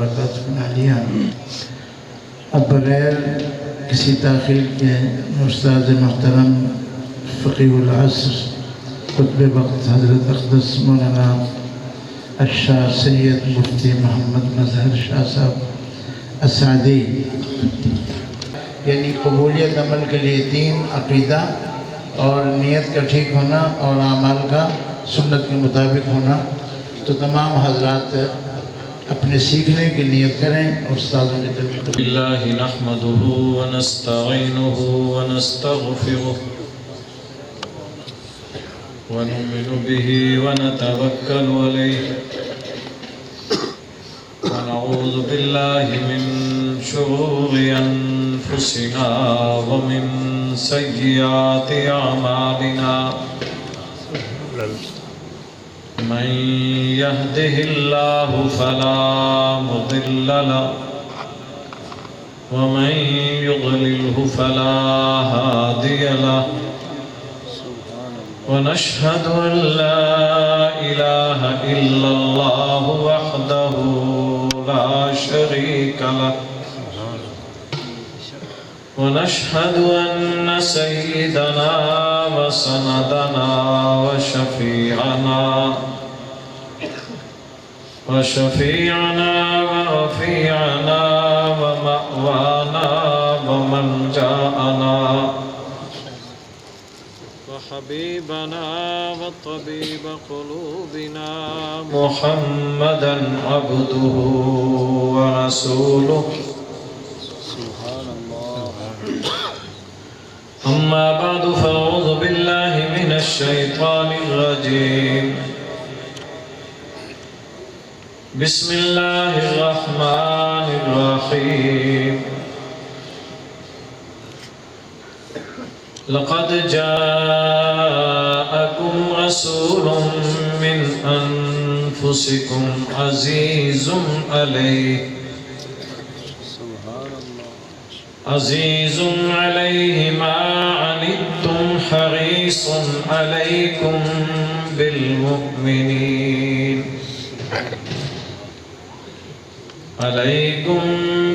عالیہ اب بغیر کسی تاخیر کے استاد محترم فقیہ العصر قطب وقت حضرت اقدس مولانا الشاہ سید مفتی محمد مظہر شاہ صاحب السعدی، یعنی قبولیت عمل کے لیے 3 عقیدہ اور نیت کا ٹھیک ہونا اور اعمال کا سنت کے مطابق ہونا۔ تو تمام حضرات اپنے سیکھنے کی نیت کریں اور استادوں کے طریقے اللہ نحمده ونستعینه ونستغفره ونؤمن به ونتوکل علیہ ونعوذ باللہ من شرور انفسنا ومن سیئات اعمالنا من يهده الله فلا مضل له ومن يضلله فلا هادي له ونشهد أن لا إله إلا الله وحده لا شريك له ونشهد أن سيدنا وسندنا وشفيعنا ورفيعنا ومأوانا ومنجانا وحبيبنا وطبيب قلوبنا محمدا عبده ورسوله أما بعد فأعوذ بالله من الشيطان الرجيم بسم الله الرحمن الرحيم لقد جاءكم رسول من أنفسكم عزيز عليه ما عنتم حريص عليكم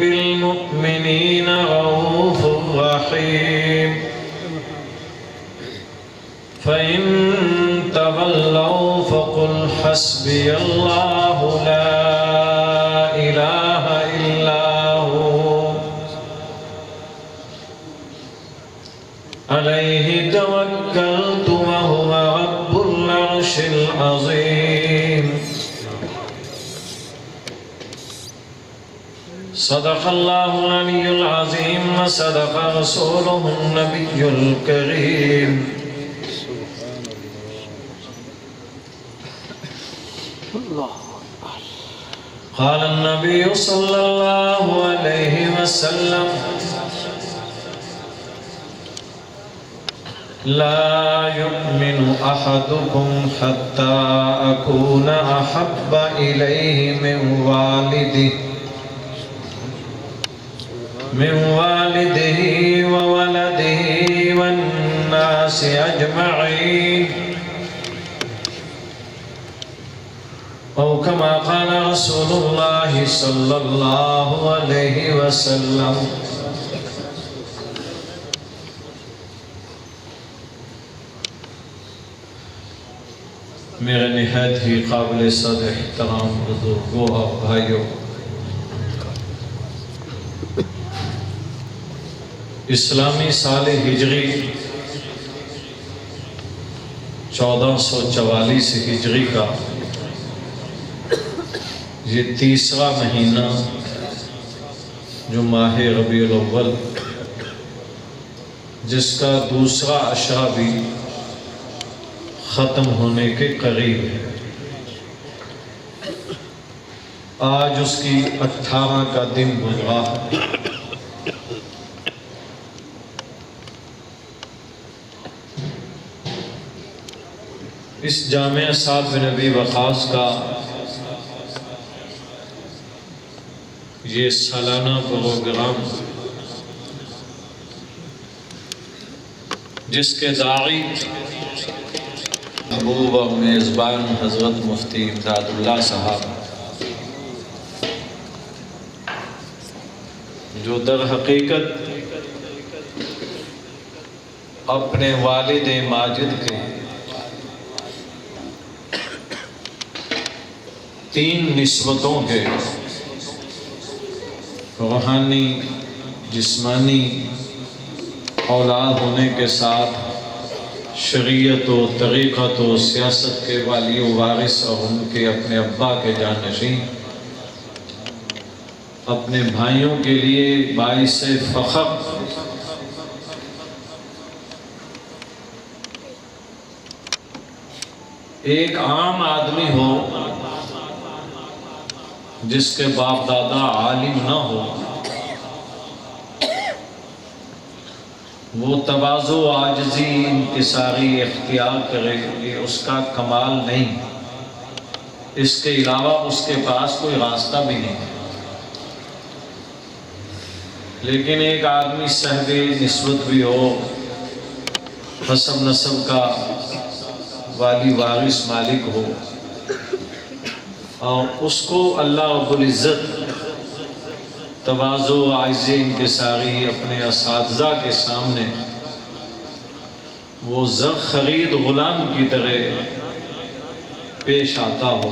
بالمؤمنين رؤوف رحيم فإن تولوا فقل حسبي الله لا إله إلا هو عليه توكلت وهو رب العرش العظيم صدق الله العلي العظيم وصدق رسوله النبي الكريم قال النبي صلى الله عليه وسلم لا يؤمن أحدكم حتى أكون أحب إليه من والده وولده والناس أجمعين أو كما قال رسول الله صلى الله عليه وسلم۔ میرے نہایت ہی قابل صد احترام بزرگوں اور بھائیوں، اسلامی سال ہجری 1444 ہجری کا یہ 3واں مہینہ جو ماہ ربیع الاول، جس کا 2واں عشرہ بھی ختم ہونے کے قریب ہے، آج اس کی 18 کا دن گزرا ہے۔ اس جامعہ سعد بن ابی وقاص کا یہ سالانہ پروگرام، جس کے داعی محبوب و میزبان حضرت مفتی امداد اللہ صاحب جو در حقیقت اپنے والد ماجد کے 3 نسبتوں کے روحانی، جسمانی اولاد ہونے کے ساتھ شریعت و طریقت و سیاست کے والی و وارث اور ان کے اپنے ابا کے جانشین، اپنے بھائیوں کے لیے باعث فخر ایک عام آدمی ہو جس کے باپ دادا عالم نہ ہو، وہ تواضع و عاجزی انکساری اختیار کرے، یہ اس کا کمال نہیں، اس کے علاوہ اس کے پاس کوئی راستہ بھی نہیں۔ لیکن ایک آدمی صاحب نسبت بھی ہو، حسب نسب کا والی وارث مالک ہو، اور اس کو اللہ رب العزت تواضع و عاجزی انکساری اپنے اساتذہ کے سامنے وہ زر خرید غلام کی طرح پیش آتا ہو،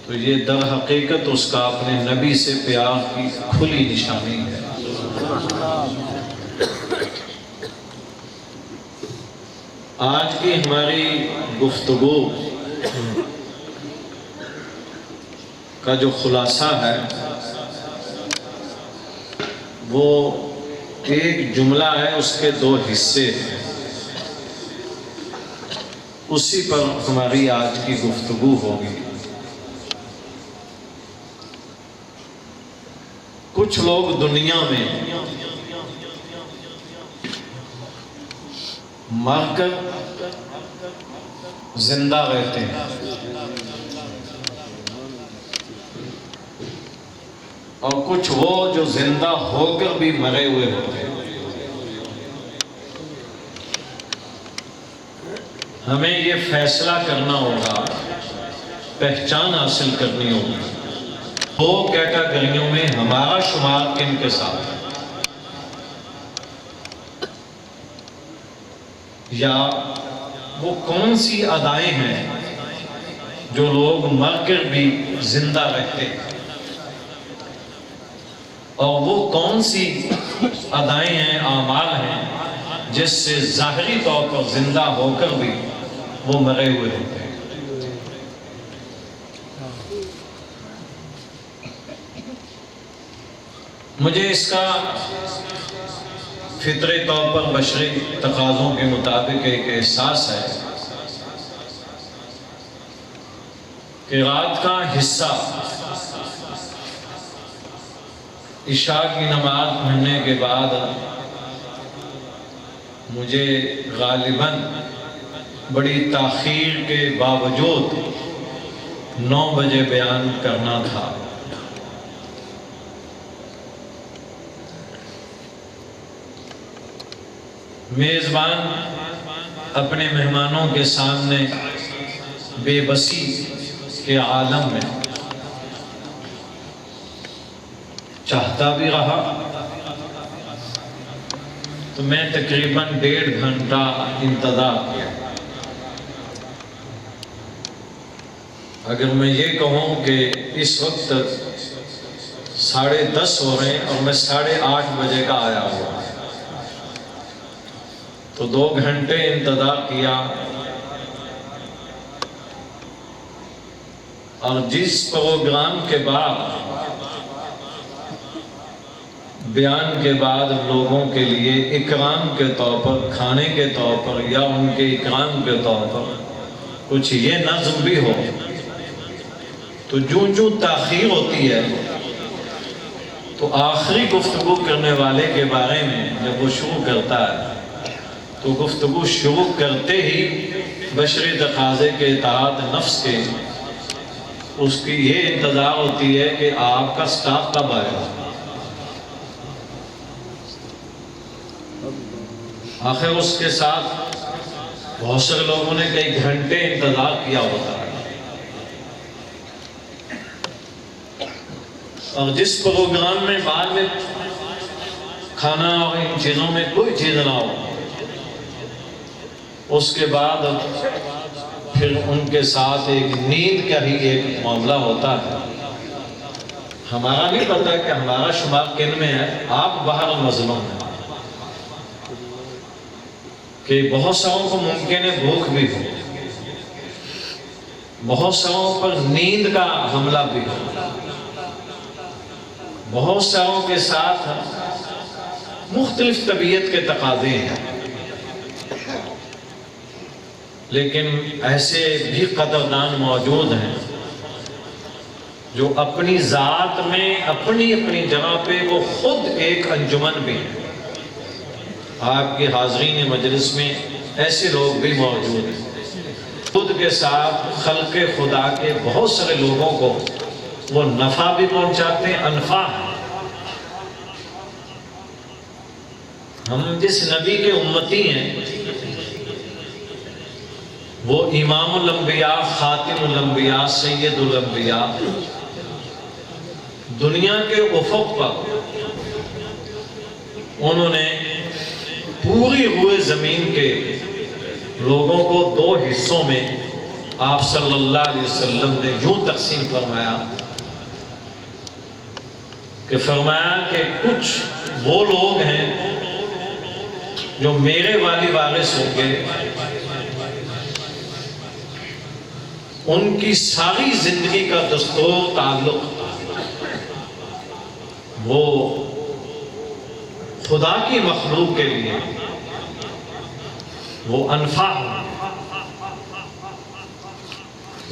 تو یہ در حقیقت اس کا اپنے نبی سے پیار کی کھلی نشانی ہے۔ آج کی ہماری گفتگو کا جو خلاصہ ہے وہ ایک جملہ ہے، اس کے 2 حصے ہیں، اسی پر ہماری آج کی گفتگو ہوگی۔ کچھ لوگ دنیا میں مر کر زندہ رہتے ہیں، اور کچھ وہ جو زندہ ہو کر بھی مرے ہوئے ہوتے ہیں۔ ہمیں یہ فیصلہ کرنا ہوگا، پہچان حاصل کرنی ہوگی، 2 کیٹیگریوں میں ہمارا شمار کن کے ساتھ ہے، یا وہ کون سی ادائیں ہیں جو لوگ مر کر بھی زندہ رہتے ہیں، اور وہ کون سی ادائیں ہیں، اعمال ہیں جس سے ظاہری طور پر زندہ ہو کر بھی وہ مرے ہوئے ہوتے ہیں۔ مجھے اس کا فطری طور پر بشری تقاضوں کے مطابق ایک احساس ہے کہ رات کا حصہ عشاء کی نماز پڑھنے کے بعد مجھے غالباً بڑی تاخیر کے باوجود 9 بجے بیان کرنا تھا، میزبان اپنے مہمانوں کے سامنے بے بسی کے عالم میں چاہتا بھی رہا، تو میں تقریباً 1.5 گھنٹہ انتظار کیا۔ اگر میں یہ کہوں کہ اس وقت 10:30 ہو رہے ہیں اور میں 8:30 بجے کا آیا ہوا، تو 2 گھنٹے انتظار کیا، اور جس پروگرام کے بعد بیان کے بعد لوگوں کے لیے اکرام کے طور پر، کھانے کے طور پر یا ان کے اکرام کے طور پر کچھ یہ نظم بھی ہو، تو جو تاخیر ہوتی ہے تو آخری گفتگو کرنے والے کے بارے میں جب وہ شروع کرتا ہے تو گفتگو شروع کرتے ہی بشری تقاضے کے اطاعت نفس کے اس کی یہ انتظار ہوتی ہے کہ آپ کا سٹاف کب آئے گا۔ آخر اس کے ساتھ بہت سے لوگوں نے کئی گھنٹے انتظار کیا ہوتا ہے۔ اور جس پروگرام میں بعد میں کھانا اور ان چیزوں میں کوئی چیز نہ ہو، اس کے بعد پھر ان کے ساتھ ایک نیند کا ہی ایک معاملہ ہوتا ہے۔ ہمارا نہیں پتہ کہ ہمارا شمار کن میں ہے، آپ باہر مظلوم ہیں، کہ بہت ساروں کو ممکن ہے بھوک بھی ہو، بہت ساروں پر نیند کا حملہ بھی ہو، بہت ساروں کے ساتھ مختلف طبیعت کے تقاضے ہیں، لیکن ایسے بھی قدردان موجود ہیں جو اپنی ذات میں اپنی جگہ پہ وہ خود ایک انجمن بھی ہیں۔ آپ کے حاضرین مجلس میں ایسے لوگ بھی موجود ہیں، خود کے ساتھ خلق خدا کے بہت سارے لوگوں کو وہ نفع بھی پہنچاتے ہیں، انفع ہیں۔ ہم جس نبی کے امتی ہیں وہ امام الانبیاء، خاتم الانبیاء، سید الانبیاء، دنیا کے افق پر انہوں نے پوری ہوئے زمین کے لوگوں کو دو حصوں میں آپ صلی اللہ علیہ وسلم نے یوں تقسیم فرمایا کہ کچھ وہ لوگ ہیں جو میرے والی وارث ہوں گے، ان کی ساری زندگی کا دستور تعلق وہ خدا کی مخلوق کے لیے وہ انفع،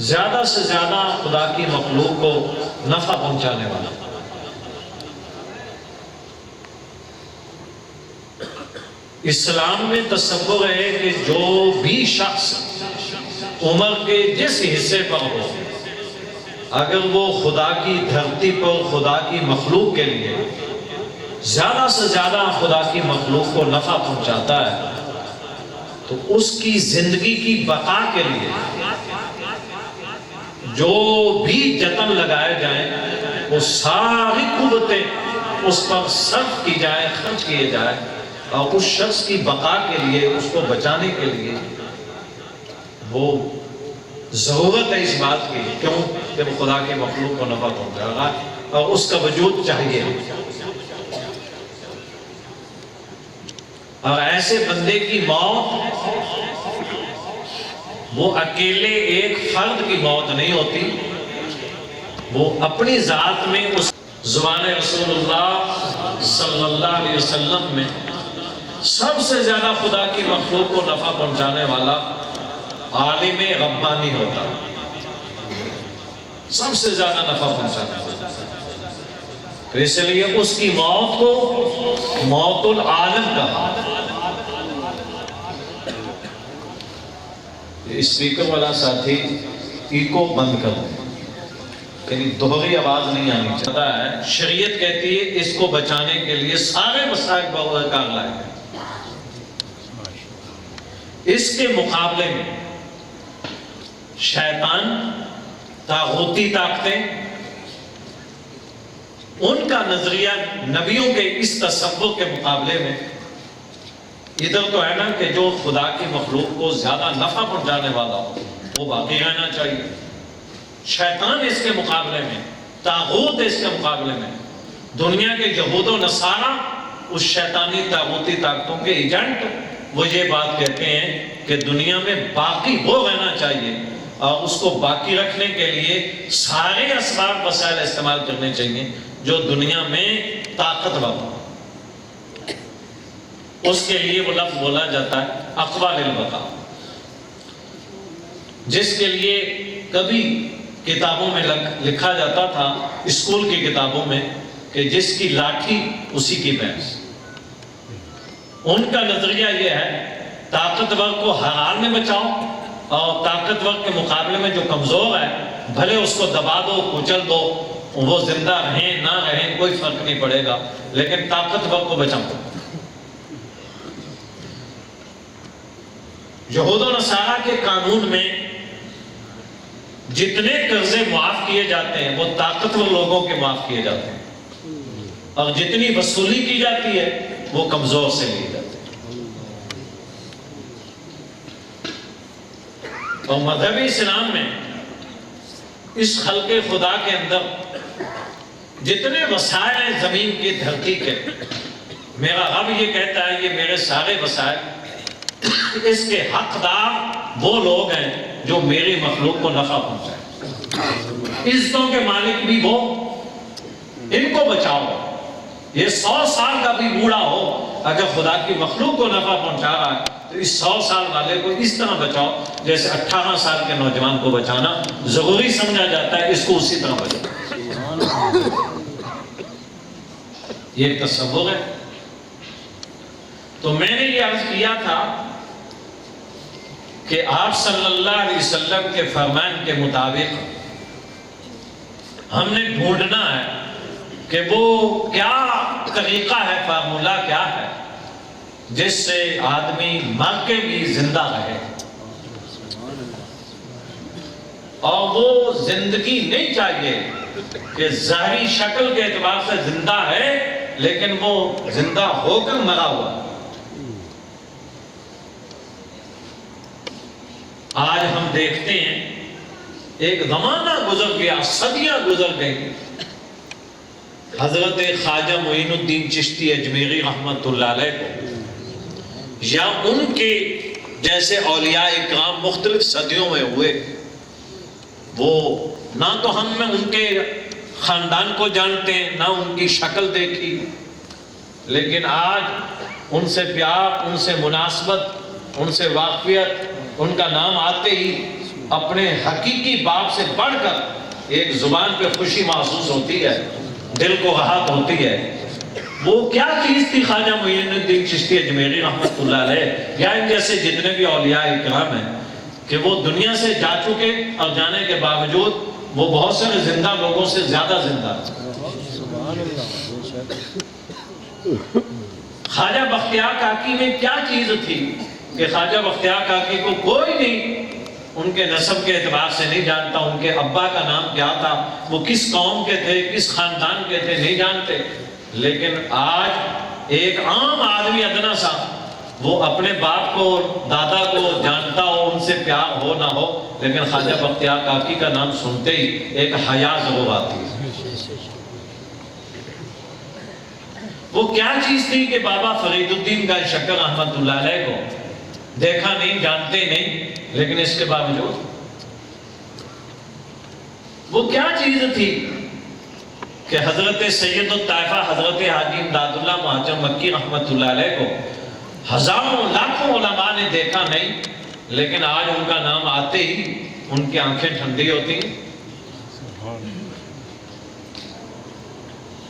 زیادہ سے زیادہ خدا کی مخلوق کو نفع پہنچانے والا۔ اسلام میں تصور ہے کہ جو بھی شخص عمر کے جس حصے پر ہو، اگر وہ خدا کی دھرتی پر خدا کی مخلوق کے لیے زیادہ سے زیادہ خدا کی مخلوق کو نفع پہنچاتا ہے تو اس کی زندگی کی بقا کے لیے جو بھی جتن لگائے جائیں وہ ساری قوتیں اس پر صرف کی جائیں، خرچ کیے جائیں، اور اس شخص کی بقا کے لیے، اس کو بچانے کے لیے وہ ضرورت ہے اس بات کی، کیوں کہ وہ خدا کے مخلوق کو نفع پہنچائے گا اور اس کا وجود چاہیے۔ اور ایسے بندے کی موت وہ اکیلے ایک فرد کی موت نہیں ہوتی، وہ اپنی ذات میں اس زبان رسول اللہ صلی اللہ علیہ وسلم میں سب سے زیادہ خدا کی مخلوق کو نفع پہنچانے والا عالم ربانی ہوتا، سب سے زیادہ نفع پہنچانے والا۔ اس لیے اس کی موت کو موت العالم کہا۔ اسپیکر والا ساتھی ایکو بند کر دیں، یعنی دوہری آواز نہیں آنی چاہتا ہے۔ شریعت کہتی ہے اس کو بچانے کے لیے سارے وسائل بہت کار لائے ہیں۔ اس کے مقابلے میں شیطان، طاغوتی طاقتیں، ان کا نظریہ نبیوں کے اس تصور کے مقابلے میں ادھر تو ہے نا کہ جو خدا کی مخلوق کو زیادہ نفع پہنچانے والا ہو وہ باقی رہنا چاہیے۔ شیطان اس کے مقابلے میں، طاغوت اس کے مقابلے میں، دنیا کے یہود و نصارہ اس شیطانی طاغوتی طاقتوں کے ایجنٹ، وہ یہ بات کہتے ہیں کہ دنیا میں باقی وہ رہنا چاہیے اور اس کو باقی رکھنے کے لیے سارے اسباب وسائل استعمال کرنے چاہیے جو دنیا میں طاقتور ہو۔ اس کے لیے وہ لفظ بولا جاتا ہے اقوال البقاء، جس کے لیے کبھی کتابوں میں لکھا جاتا تھا، اسکول کی کتابوں میں، کہ جس کی لاٹھی اسی کی بھینس۔ ان کا نظریہ یہ ہے طاقتور کو ہر حال میں بچاؤ اور طاقتور کے مقابلے میں جو کمزور ہے بھلے اس کو دبا دو، کچل دو، وہ زندہ رہیں نہ رہیں کوئی فرق نہیں پڑے گا، لیکن طاقتور کو بچاؤ۔ یہود و نصارہ کے قانون میں جتنے قرضے معاف کیے جاتے ہیں وہ طاقتور لوگوں کے معاف کیے جاتے ہیں، اور جتنی وصولی کی جاتی ہے وہ کمزور سے لی جاتی ہے۔ اور مذہبی اسلام میں اس خلق خدا کے اندر جتنے وسائل ہیں زمین کی دھرتی کے، میرا رب یہ کہتا ہے یہ میرے سارے وسائل، اس کے حقدار وہ لوگ ہیں جو میری مخلوق کو نفع پہنچائے، عزتوں کے مالک بھی وہ، ان کو بچاؤ۔ یہ 100 سال کا بھی بوڑھا ہو اگر خدا کی مخلوق کو نفع پہنچا رہا ہے تو اس 100 سال والے کو اس طرح بچاؤ جیسے 18 سال کے نوجوان کو بچانا ضروری سمجھا جاتا ہے، اس کو اسی طرح بچاؤ۔ یہ ایک تصور ہے۔ تو میں نے یہ عرض کیا تھا کہ آپ صلی اللہ علیہ وسلم کے فرمان کے مطابق ہم نے ڈھونڈنا ہے کہ وہ کیا طریقہ ہے، فارمولہ کیا ہے جس سے آدمی مر کے بھی زندہ رہے، اور وہ زندگی نہیں چاہیے کہ ظاہری شکل کے اعتبار سے زندہ ہے لیکن وہ زندہ ہو کر مرا ہوا۔ آج ہم دیکھتے ہیں ایک زمانہ گزر گیا، صدیاں گزر گئی، حضرت خواجہ معین الدین چشتی اجمیری رحمت اللہ علیہ کو یا ان کے جیسے اولیاء اکرام مختلف صدیوں میں ہوئے، وہ نہ تو ہم میں ان کے خاندان کو جانتے ہیں نہ ان کی شکل دیکھی، لیکن آج ان سے پیار، ان سے مناسبت، ان سے واقفیت، ان کا نام آتے ہی اپنے حقیقی باپ سے بڑھ کر ایک زبان پہ خوشی محسوس ہوتی ہے، دل کو راحت ہوتی ہے۔ وہ کیا چیز تھی خواجہ معین الدین چشتی اجمیری رحمت اللہ علیہ یا ان جیسے جتنے بھی اولیاء اکرام ہیں کہ وہ دنیا سے جا چکے اور جانے کے باوجود وہ بہت سارے زندہ لوگوں سے زیادہ زندہ۔ خواجہ بختیار کاکی میں کیا چیز تھی کہ خواجہ بختیار کاکی کو کوئی نہیں ان کے نسب کے اعتبار سے نہیں جانتا، ان کے ابا کا نام کیا تھا، وہ کس قوم کے تھے، کس خاندان کے تھے، نہیں جانتے، لیکن آج ایک عام آدمی ادنا سا وہ اپنے باپ کو دادا کو جانتا ہو، ان سے پیار ہو نہ ہو، لیکن خواجہ بختیار کاکی کا نام سنتے ہی ایک حیا ضرور آتی ہے۔ وہ کیا چیز تھی کہ بابا فرید الدین کا شکر رحمت اللہ علیہ کو دیکھا نہیں، جانتے نہیں، لیکن اس کے باوجود وہ کیا چیز تھی کہ حضرت سید الطائفہ حضرت حاجی امداد اللہ مہاجر مکی رحمت اللہ علیہ کو ہزاروں لاکھوں علماء نے دیکھا نہیں، لیکن آج ان کا نام آتے ہی ان کی آنکھیں ٹھنڈی ہوتی ہیں۔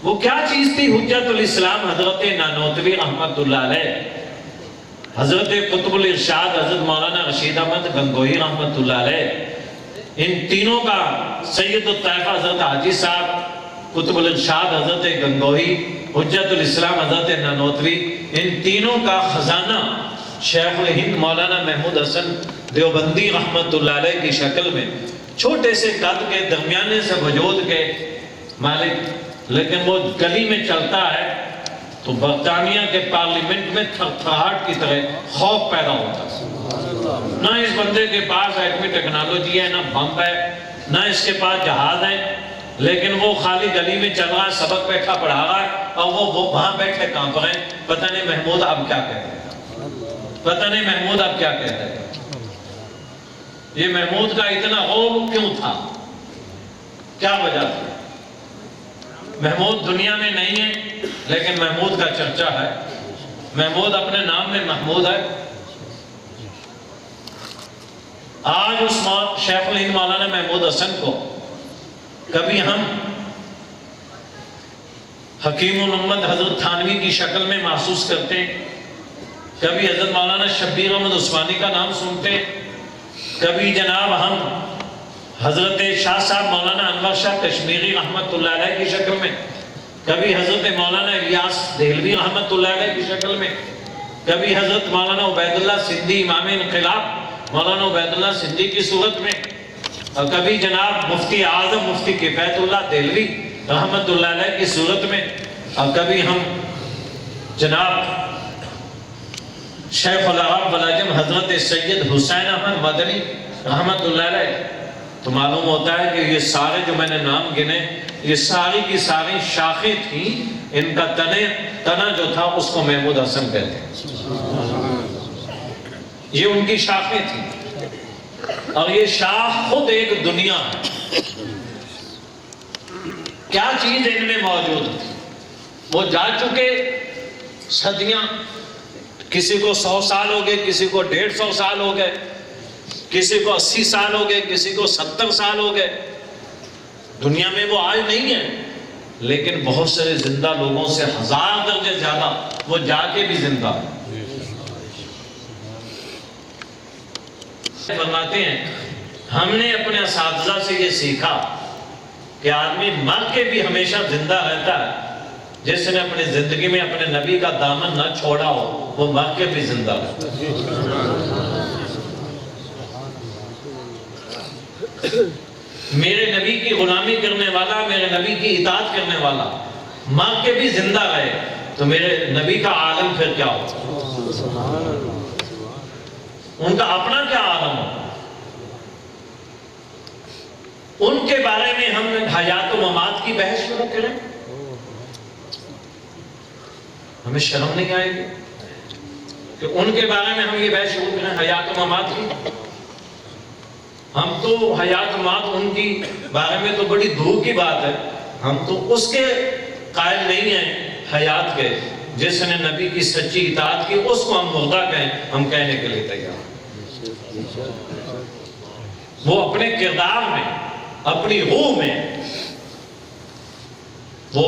وہ کیا چیز تھی حجت الاسلام حضرت نانوتوی رحمت اللہ علیہ، حضرت قطب الارشاد حضرت مولانا رشید احمد گنگوہی رحمت اللہ علیہ، ان تینوں کا سید الطائفہ حضرت حاجی صاحب، قطب الارشاد حضرت گنگوہی، حجت الاسلام حضرت نانوتوی، ان تینوں کا خزانہ شیخ الہند مولانا محمود حسن دیوبندی رحمت اللہ علیہ کی شکل میں چھوٹے سے قد کے درمیانے سے وجود کے مالک، لیکن وہ گلی میں چلتا ہے تو برطانیہ کے پارلیمنٹ میں تھرتھراہٹ کی طرح خوف پیدا ہوتا ہے۔ نہ اس بندے کے پاس ایٹمی ٹیکنالوجی ہے، نہ بم ہے، نہ اس کے پاس جہاز ہے، لیکن وہ خالی گلی میں چل رہا ہے، سبق بیٹھا پڑھا رہا ہے، اور وہ وہاں بیٹھے کانپ رہے ہیں، پتہ نہیں محمود اب کیا کہتے ہیں، پتہ نہیں محمود اب کیا کہتے ہیں۔ یہ محمود کا اتنا غور کیوں تھا، کیا وجہ تھی؟ محمود دنیا میں نہیں ہے لیکن محمود کا چرچا ہے، محمود اپنے نام میں محمود ہے۔ آج اس شیخ الہند مولانا محمود حسن کو کبھی ہم حکیم الامت حضرت تھانوی کی شکل میں محسوس کرتے ہیں، کبھی حضرت مولانا شبیر احمد عثمانی کا نام سنتے ہیں، کبھی جناب ہم حضرت شاہ صاحب مولانا انور شاہ کشمیری رحمت اللہ علیہ کی شکل میں، کبھی حضرت مولانا الیاس دہلوی رحمت اللہ علیہ کی شکل میں، کبھی حضرت مولانا عبید اللہ سندھی امام انقلاب مولانا عبید اللہ سندھی کی صورت میں، اور کبھی جناب مفتی اعظم مفتی کفایت اللہ دہلوی رحمت اللہ علیہ کی صورت میں، اور کبھی ہم جناب شیخ العرب والعجم حضرت سید حسین احمد مدنی رحمت اللہ علیہ، تو معلوم ہوتا ہے کہ یہ سارے جو میں نے نام گنے یہ ساری کی ساری شاخیں تھیں، ان کا تنا جو تھا اس کو محمود حسن کہتے ہیں، یہ ان کی شاخیں تھیں، اور یہ شاخ خود ایک دنیا ہے۔ کیا چیز ان میں موجود تھی؟ وہ جا چکے صدیاں، کسی کو 100 سال ہو گئے، کسی کو 150 سال ہو گئے، کسی کو 80 سال ہو گئے، کسی کو 70 سال ہو گئے، دنیا میں وہ آج نہیں ہے، لیکن بہت سارے زندہ لوگوں سے 1000 درجے زیادہ وہ جا کے بھی زندہ ہیں۔ فرماتے ہیں ہم نے اپنے اساتذہ سے یہ سیکھا کہ آدمی مر کے بھی ہمیشہ زندہ رہتا ہے، جس نے اپنی زندگی میں اپنے نبی کا دامن نہ چھوڑا ہو وہ مر کے بھی زندہ رہتا ہے۔ میرے نبی کی غلامی کرنے والا، میرے نبی کی اطاعت کرنے والا مر کے بھی زندہ رہے تو میرے نبی کا عالم پھر کیا ہو، ان کا اپنا کیا عالم ہو۔ ان کے بارے میں ہم حیات و ممات کی بحث شروع کریں، ہمیں شرم نہیں آئے گی کہ ان کے بارے میں ہم یہ بحث شروع کریں حیات و ممات کی؟ ہم تو حیات و ممات ان کی بارے میں تو بڑی دور کی بات ہے، ہم تو اس کے قائل نہیں ہیں حیات کے، جس نے نبی کی سچی اطاعت کی اس کو ہم مردہ کہیں، ہم کہنے کے لیے تیار۔ وہ اپنے کردار میں، اپنی روح میں وہ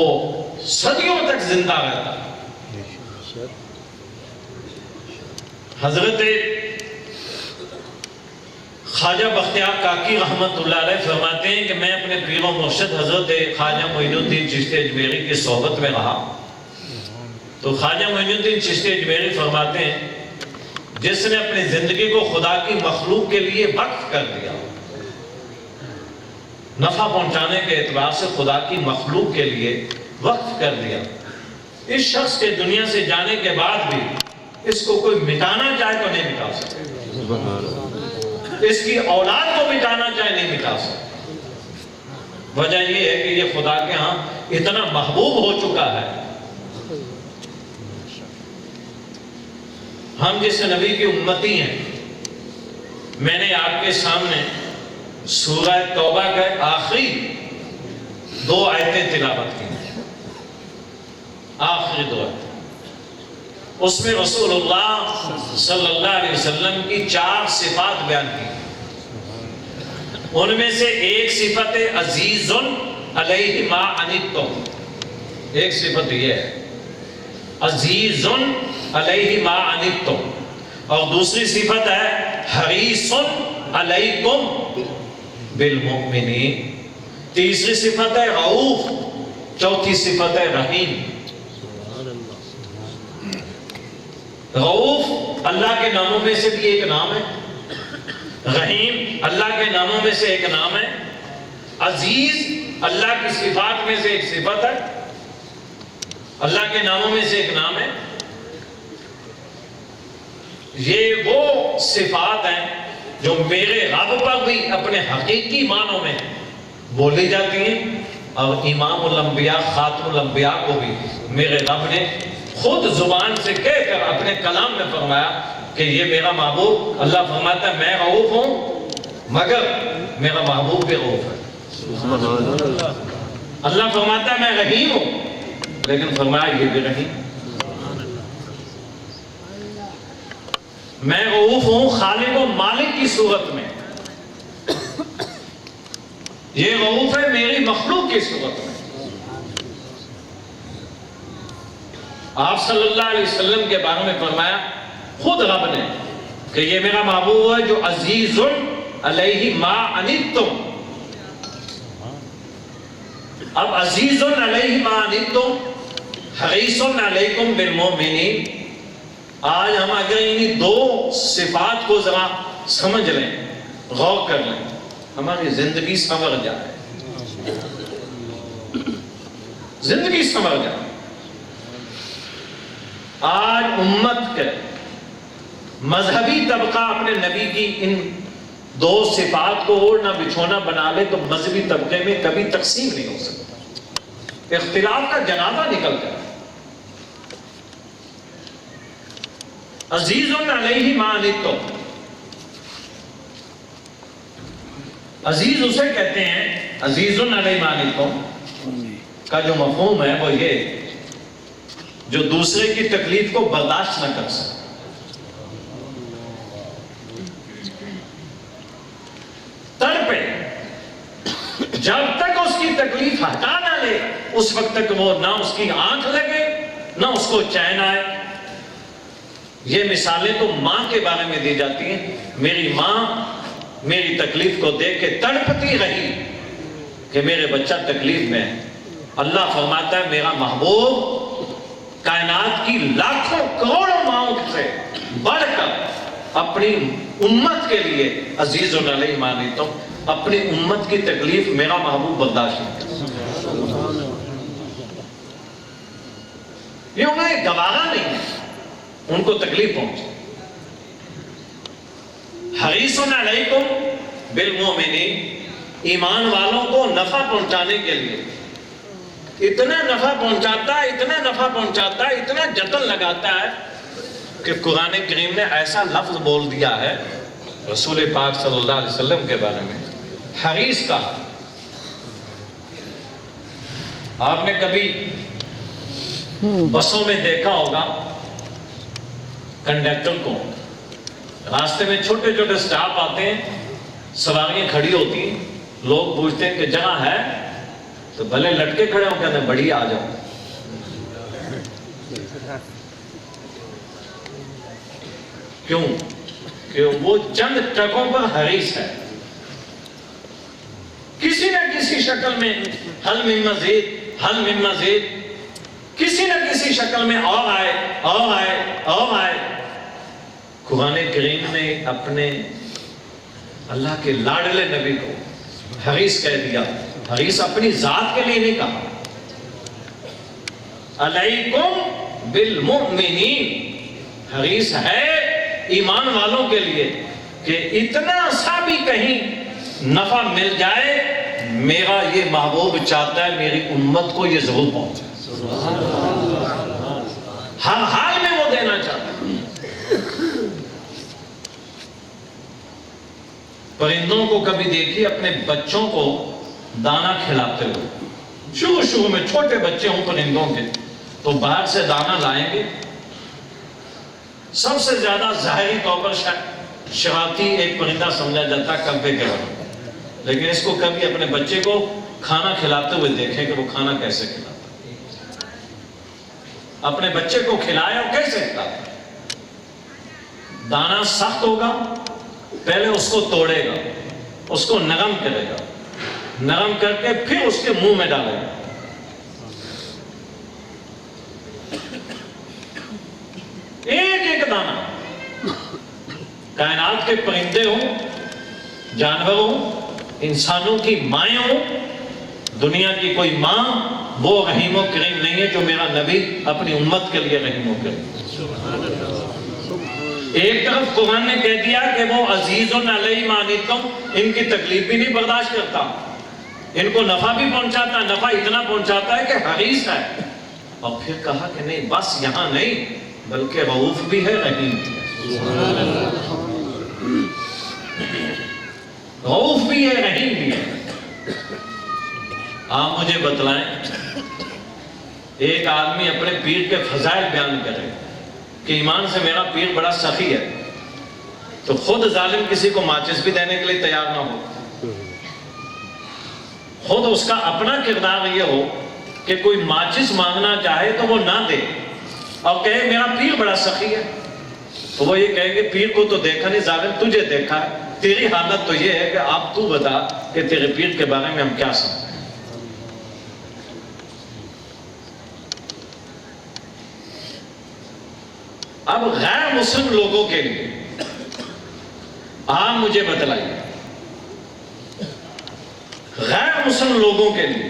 صدیوں تک زندہ رہتا ہے۔ حضرت خواجہ بختیار کاکی رحمت اللہ علیہ فرماتے ہیں کہ میں اپنے پیر و مرشد حضرت خواجہ معین الدین چشتی اجمیری کی صحبت میں رہا، تو خواجہ معین الدین چشتی اجمیری فرماتے ہیں جس نے اپنی زندگی کو خدا کی مخلوق کے لیے وقف کر دیا، نفع پہنچانے کے اعتبار سے خدا کی مخلوق کے لیے وقف کر دیا، اس شخص کے دنیا سے جانے کے بعد بھی اس کو کوئی مٹانا چاہے تو نہیں مٹا سکتے، اس کی اولاد کو مٹانا چاہے نہیں مٹا سکتے۔ وجہ یہ ہے کہ یہ خدا کے ہاں اتنا محبوب ہو چکا ہے۔ ہم جس نبی کی امتی ہیں، میں نے آپ کے سامنے سورہ توبہ کے آخری 2 آیتیں تلاوت کی، آخری 2 آیتیں، اس میں رسول اللہ صلی اللہ علیہ وسلم کی 4 صفات بیان کی، ان میں سے ایک صفت عزیز علیہ ما عنتم، ایک صفت یہ ہے عزیز علیہ ما عنتم، اور دوسری صفت ہے حریص علیکم بالمؤمنین، تیسری صفت ہے رؤوف، چوتھی صفت ہے رحیم۔ رؤوف اللہ کے ناموں میں سے بھی ایک نام ہے، رحیم اللہ کے ناموں میں سے ایک نام ہے، عزیز اللہ کی صفات میں سے ایک صفت ہے، اللہ کے ناموں میں سے ایک نام ہے۔ یہ وہ صفات ہیں جو میرے رب پر بھی اپنے حقیقی معنوں میں بولی جاتی ہیں، اور امام الانبیاء خاتم الانبیاء کو بھی میرے رب نے خود زبان سے کہہ کر اپنے کلام میں فرمایا کہ یہ میرا محبوب، اللہ فرماتا ہے میں رؤوف ہوں مگر میرا محبوب بھی رؤوف ہے، اللہ فرماتا ہے میں رحیم ہوں لیکن فرمایا یہ بھی رحیم، میں رؤوف ہوں خالق و مالک کی صورت میں، یہ رؤوف ہے میری مخلوق کی صورت میں۔ آپ صلی اللہ علیہ وسلم کے بارے میں فرمایا خود رب نے کہ یہ میرا محبوب ہے جو عزیز علیہ ما عنتم۔ اب عزیز علیہ ما عنتم، حریص علیکم بالمؤمنین، آج ہم اگر انہی 2 صفات کو ذرا سمجھ لیں، غور کر لیں، ہماری زندگی سنور جائے، زندگی سنور جائے۔ آج امت کے مذہبی طبقہ اپنے نبی کی ان دو صفات کو اوڑھنا بچھونا بنا لے تو مذہبی طبقے میں کبھی تقسیم نہیں ہو سکتا، اختلاف کا جنازہ نکل جائے۔ عزیز علیہ ما عنتم، عزیز اسے کہتے ہیں، عزیز علیہ ما عنتم کا جو مفہوم ہے وہ یہ جو دوسرے کی تکلیف کو برداشت نہ کر سکے۔ تڑپے، جب تک اس کی تکلیف ہٹا نہ لے اس وقت تک وہ نہ اس کی آنکھ لگے نہ اس کو چین آئے۔ یہ مثالیں تو ماں کے بارے میں دی جاتی ہیں۔ میری ماں میری تکلیف کو دیکھ کے تڑپتی رہی کہ میرے بچہ تکلیف میں ہے۔ اللہ فرماتا ہے میرا محبوب کائنات کی لاکھوں کروڑوں ماؤں سے بڑھ کر اپنی امت کے لیے عزیز علیہ ما عنتم، اپنی امت کی تکلیف میرا محبوب برداشت نہیں کرتا۔ یہ انہیں گوارا نہیں ہے، ان کو تکلیف پہنچے۔ حریص علیکم بالمؤمنین، ایمان والوں کو نفع پہنچانے کے لیے اتنا نفع پہنچاتا ہے، اتنا نفع پہنچاتا ہے، اتنا جتن لگاتا ہے کہ قرآن کریم نے ایسا لفظ بول دیا ہے رسول پاک صلی اللہ علیہ وسلم کے بارے میں، حریص کا۔ آپ نے کبھی بسوں میں دیکھا ہوگا کنڈکٹر کو، راستے میں چھوٹے چھوٹے سٹاپ آتے ہیں، سواریاں کھڑی ہوتی ہیں، لوگ پوچھتے ہیں کہ جگہ ہے تو بھلے لٹکے کھڑے ہوں، کہتے ہیں بڑی آ جاؤ۔ کیوں؟ کہ وہ چند ٹرکوں پر حریص ہے، کسی نہ کسی شکل میں حل من مزید، حل من مزید، کسی نہ کسی شکل میں اور آئے اور آئے اور آئے۔ قرآن کریم نے اپنے اللہ کے لاڈلے نبی کو حریص کہہ دیا۔ حریص اپنی ذات کے لیے نہیں کہا، علیکم بالمؤمنین، حریص ہے ایمان والوں کے لیے کہ اتنا سا بھی کہیں نفع مل جائے، میرا یہ محبوب چاہتا ہے میری امت کو یہ ضرور پہنچے، ہر حال میں وہ دینا چاہتا ہے۔ پرندوں کو کبھی دیکھیے اپنے بچوں کو دانا کھلاتے ہوئے، شروع میں چھوٹے بچے ہوں پرندوں کے تو باہر سے دانا لائیں گے، سب سے زیادہ ظاہری طور پر شراطی ایک پرندہ سمجھا جاتا ہے کبے کے بارے میں، لیکن اس کو کبھی اپنے بچے کو کھانا کھلاتے ہوئے دیکھیں کہ وہ کھانا کیسے کھلاتا، اپنے بچے کو کھلائے اور کیسے کھلاتا۔ دانا سخت ہوگا، پہلے اس کو توڑے گا، اس کو نرم کرے گا، نرم کر کے پھر اس کے منہ میں ڈالے گا۔ ایک ایک دانہ، کائنات کے پرندے ہوں، جانور ہوں، انسانوں کی مائیں ہوں، دنیا کی کوئی ماں وہ رحیم و کریم نہیں ہے جو میرا نبی اپنی امت کے لیے رحیم و کریم۔ ایک طرف قرآن نے کہہ دیا کہ وہ عزیز علیہ ما عنتم، ان کی تکلیف بھی نہیں برداشت کرتا، ان کو نفع بھی پہنچاتا، نفع اتنا پہنچاتا ہے کہ حریص ہے، اور پھر کہا کہ نہیں بس یہاں نہیں بلکہ رؤوف بھی ہے، رحیم بھی ہے، رؤوف بھی ہے، رحیم بھی ہے۔ آپ مجھے بتلائیں، ایک آدمی اپنے پیر کے فضائل بیان کرے کہ ایمان سے میرا پیر بڑا سخی ہے، تو خود ظالم کسی کو ماچس بھی دینے کے لیے تیار نہ ہو، خود اس کا اپنا کردار یہ ہو کہ کوئی ماچس مانگنا چاہے تو وہ نہ دے اور کہے میرا پیر بڑا سخی ہے، تو وہ یہ کہے کہ پیر کو تو دیکھا نہیں، ظالم تجھے دیکھا ہے، تیری حالت تو یہ ہے کہ آپ تو بتا کہ تیرے پیر کے بارے میں ہم کیا سمجھیں۔ اب غیر مسلم لوگوں کے لیے آپ مجھے بتلائیے غیر مسلم لوگوں کے لیے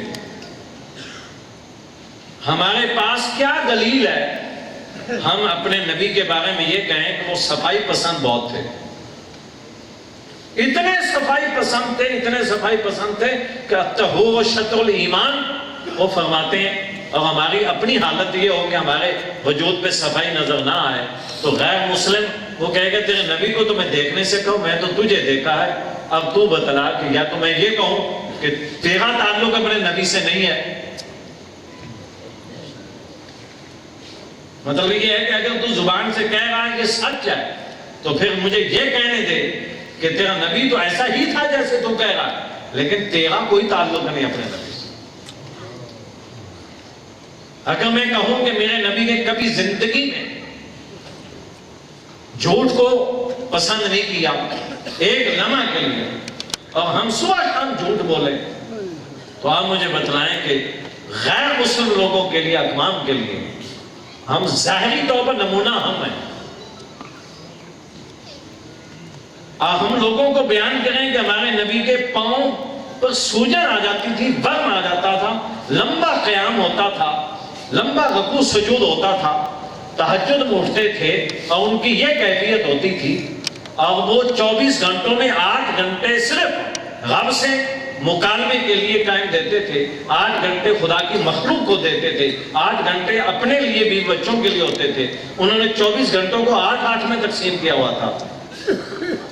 ہمارے پاس کیا دلیل ہے ہم اپنے نبی کے بارے میں یہ کہیں کہ وہ صفائی پسند بہت تھے، اتنے صفائی پسند تھے کہ الطہور شطر الایمان وہ فرماتے ہیں، اور ہماری اپنی حالت یہ ہو کہ ہمارے وجود پہ صفائی نظر نہ آئے تو غیر مسلم وہ کہے گا تیرے نبی کو تو میں دیکھنے سے کہوں، میں تو تجھے دیکھا ہے، اب تو بتلا کہ یا تو میں یہ کہوں کہ تیرا تعلق اپنے نبی سے نہیں ہے۔ مطلب یہ ہے کہ اگر تو زبان سے کہہ رہا ہے کہ سچ ہے تو پھر مجھے یہ کہنے دے کہ تیرا نبی تو ایسا ہی تھا جیسے تو کہہ رہا ہے، لیکن تیرا کوئی تعلق نہیں اپنے نبی سے۔ اگر میں کہوں کہ میرے نبی نے کبھی زندگی میں جھوٹ کو پسند نہیں کیا ایک لمحہ کے لیے، اور ہم صبح شام جھوٹ بولے، تو آپ مجھے بتلائیں کہ غیر مسلم لوگوں کے لیے، اقوام کے لیے ہم ظاہری طور پر نمونہ ہم ہیں۔ ہم لوگوں کو بیان کریں کہ ہمارے نبی کے پاؤں پر سوجن آ جاتی تھی، ورم آ جاتا تھا، لمبا قیام ہوتا تھا، لمبا رکوع سجود ہوتا تھا، تہجد میں اٹھتے تھے، اور ان کی یہ کیفیت ہوتی تھی، اور وہ 24 گھنٹوں میں 8 گھنٹے صرف رب سے مکالمے کے لیے ٹائم دیتے تھے، 8 گھنٹے خدا کی مخلوق کو دیتے تھے، 8 گھنٹے اپنے لیے بھی بچوں کے لیے ہوتے تھے۔ انہوں نے 24 گھنٹوں کو 8 میں تقسیم کیا ہوا تھا،